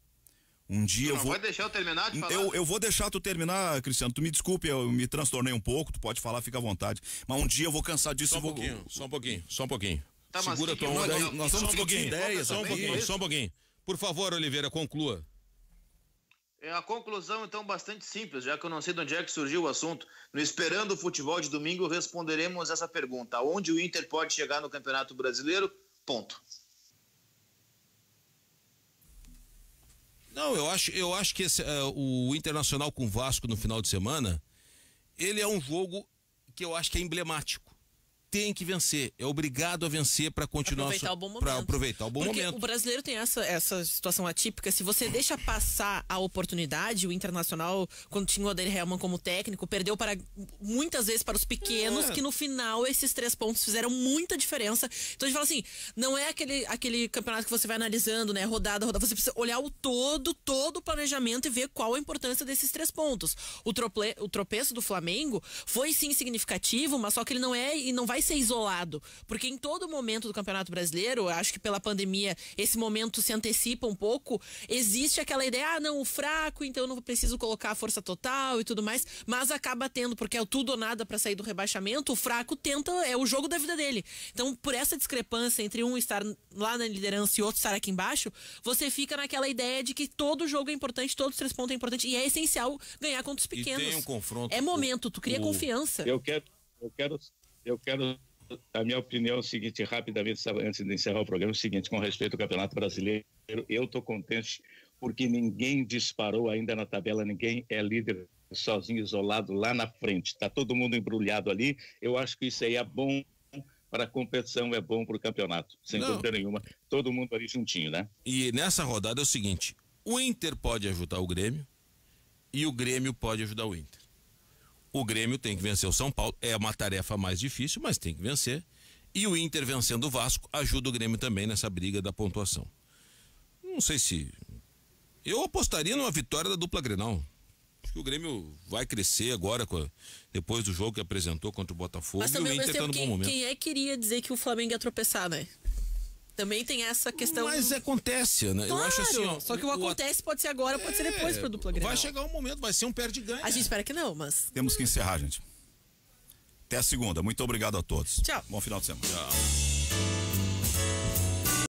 Um dia Tu eu não vou. vai deixar eu terminar de falar? Eu vou deixar tu terminar, Cristiano. Tu me desculpe, eu me transtornei um pouco, tu pode falar, fica à vontade. Mas um dia eu vou cansar disso. Só um pouquinho. Tá, mas Segura que tua que onda aí. nós vamos Só um pouquinho, ideias também. só um pouquinho. Por favor, Oliveira, conclua. É a conclusão, então, bastante simples, já que eu não sei de onde é que surgiu o assunto. No Esperando o Futebol de domingo, responderemos essa pergunta. Aonde o Inter pode chegar no Campeonato Brasileiro? Ponto. Não, eu acho que o Internacional com o Vasco no final de semana, ele é um jogo que eu acho que é emblemático. Tem que vencer, é obrigado a vencer para continuar aproveitar o bom momento. Para aproveitar o bom Porque momento. o brasileiro tem essa situação atípica. Se você deixa passar a oportunidade, o Internacional, quando tinha o Odair Hellmann como técnico, perdeu muitas vezes para os pequenos, que no final esses 3 pontos fizeram muita diferença. Então a gente fala assim, não é aquele campeonato que você vai analisando, né, rodada, você precisa olhar todo o planejamento e ver qual a importância desses 3 pontos. O tropeço do Flamengo foi sim significativo, mas só que ele não é e não vai ser isolado, porque em todo momento do Campeonato Brasileiro, eu acho que pela pandemia esse momento se antecipa um pouco, existe aquela ideia, não, o fraco, então eu não preciso colocar a força total e tudo mais, mas acaba tendo, porque é o tudo ou nada para sair do rebaixamento, o fraco tenta, é o jogo da vida dele. Então, por essa discrepância entre um estar lá na liderança e outro estar aqui embaixo, você fica naquela ideia de que todo jogo é importante, todos os 3 pontos é importante, e é essencial ganhar contra os pequenos. E tem um confronto. É momento, tu cria confiança. Eu quero, a minha opinião é o seguinte, rapidamente, antes de encerrar o programa, é o seguinte, com respeito ao Campeonato Brasileiro, eu estou contente porque ninguém disparou ainda na tabela, ninguém é líder sozinho, isolado lá na frente, está todo mundo embrulhado ali, eu acho que isso aí é bom para a competição, é bom para o campeonato, sem dúvida nenhuma, todo mundo ali juntinho, né? E nessa rodada é o seguinte, o Inter pode ajudar o Grêmio e o Grêmio pode ajudar o Inter. O Grêmio tem que vencer o São Paulo, é uma tarefa mais difícil, mas tem que vencer. E o Inter vencendo o Vasco ajuda o Grêmio também nessa briga da pontuação. Não sei se... Eu apostaria numa vitória da dupla Grenal. Acho que o Grêmio vai crescer agora, depois do jogo que apresentou contra o Botafogo, mas e o também, Inter está no bom momento. Quem é que queria dizer que o Flamengo ia tropeçar, né? Também tem essa questão. Mas acontece, né? Claro, eu acho assim, ó, só que o acontece pode ser agora, pode ser depois pra dupla Grenal. Vai chegar um momento, vai ser um perde-ganha. A gente espera que não, mas... Temos que encerrar, gente. Até a segunda. Muito obrigado a todos. Tchau. Bom final de semana. Tchau.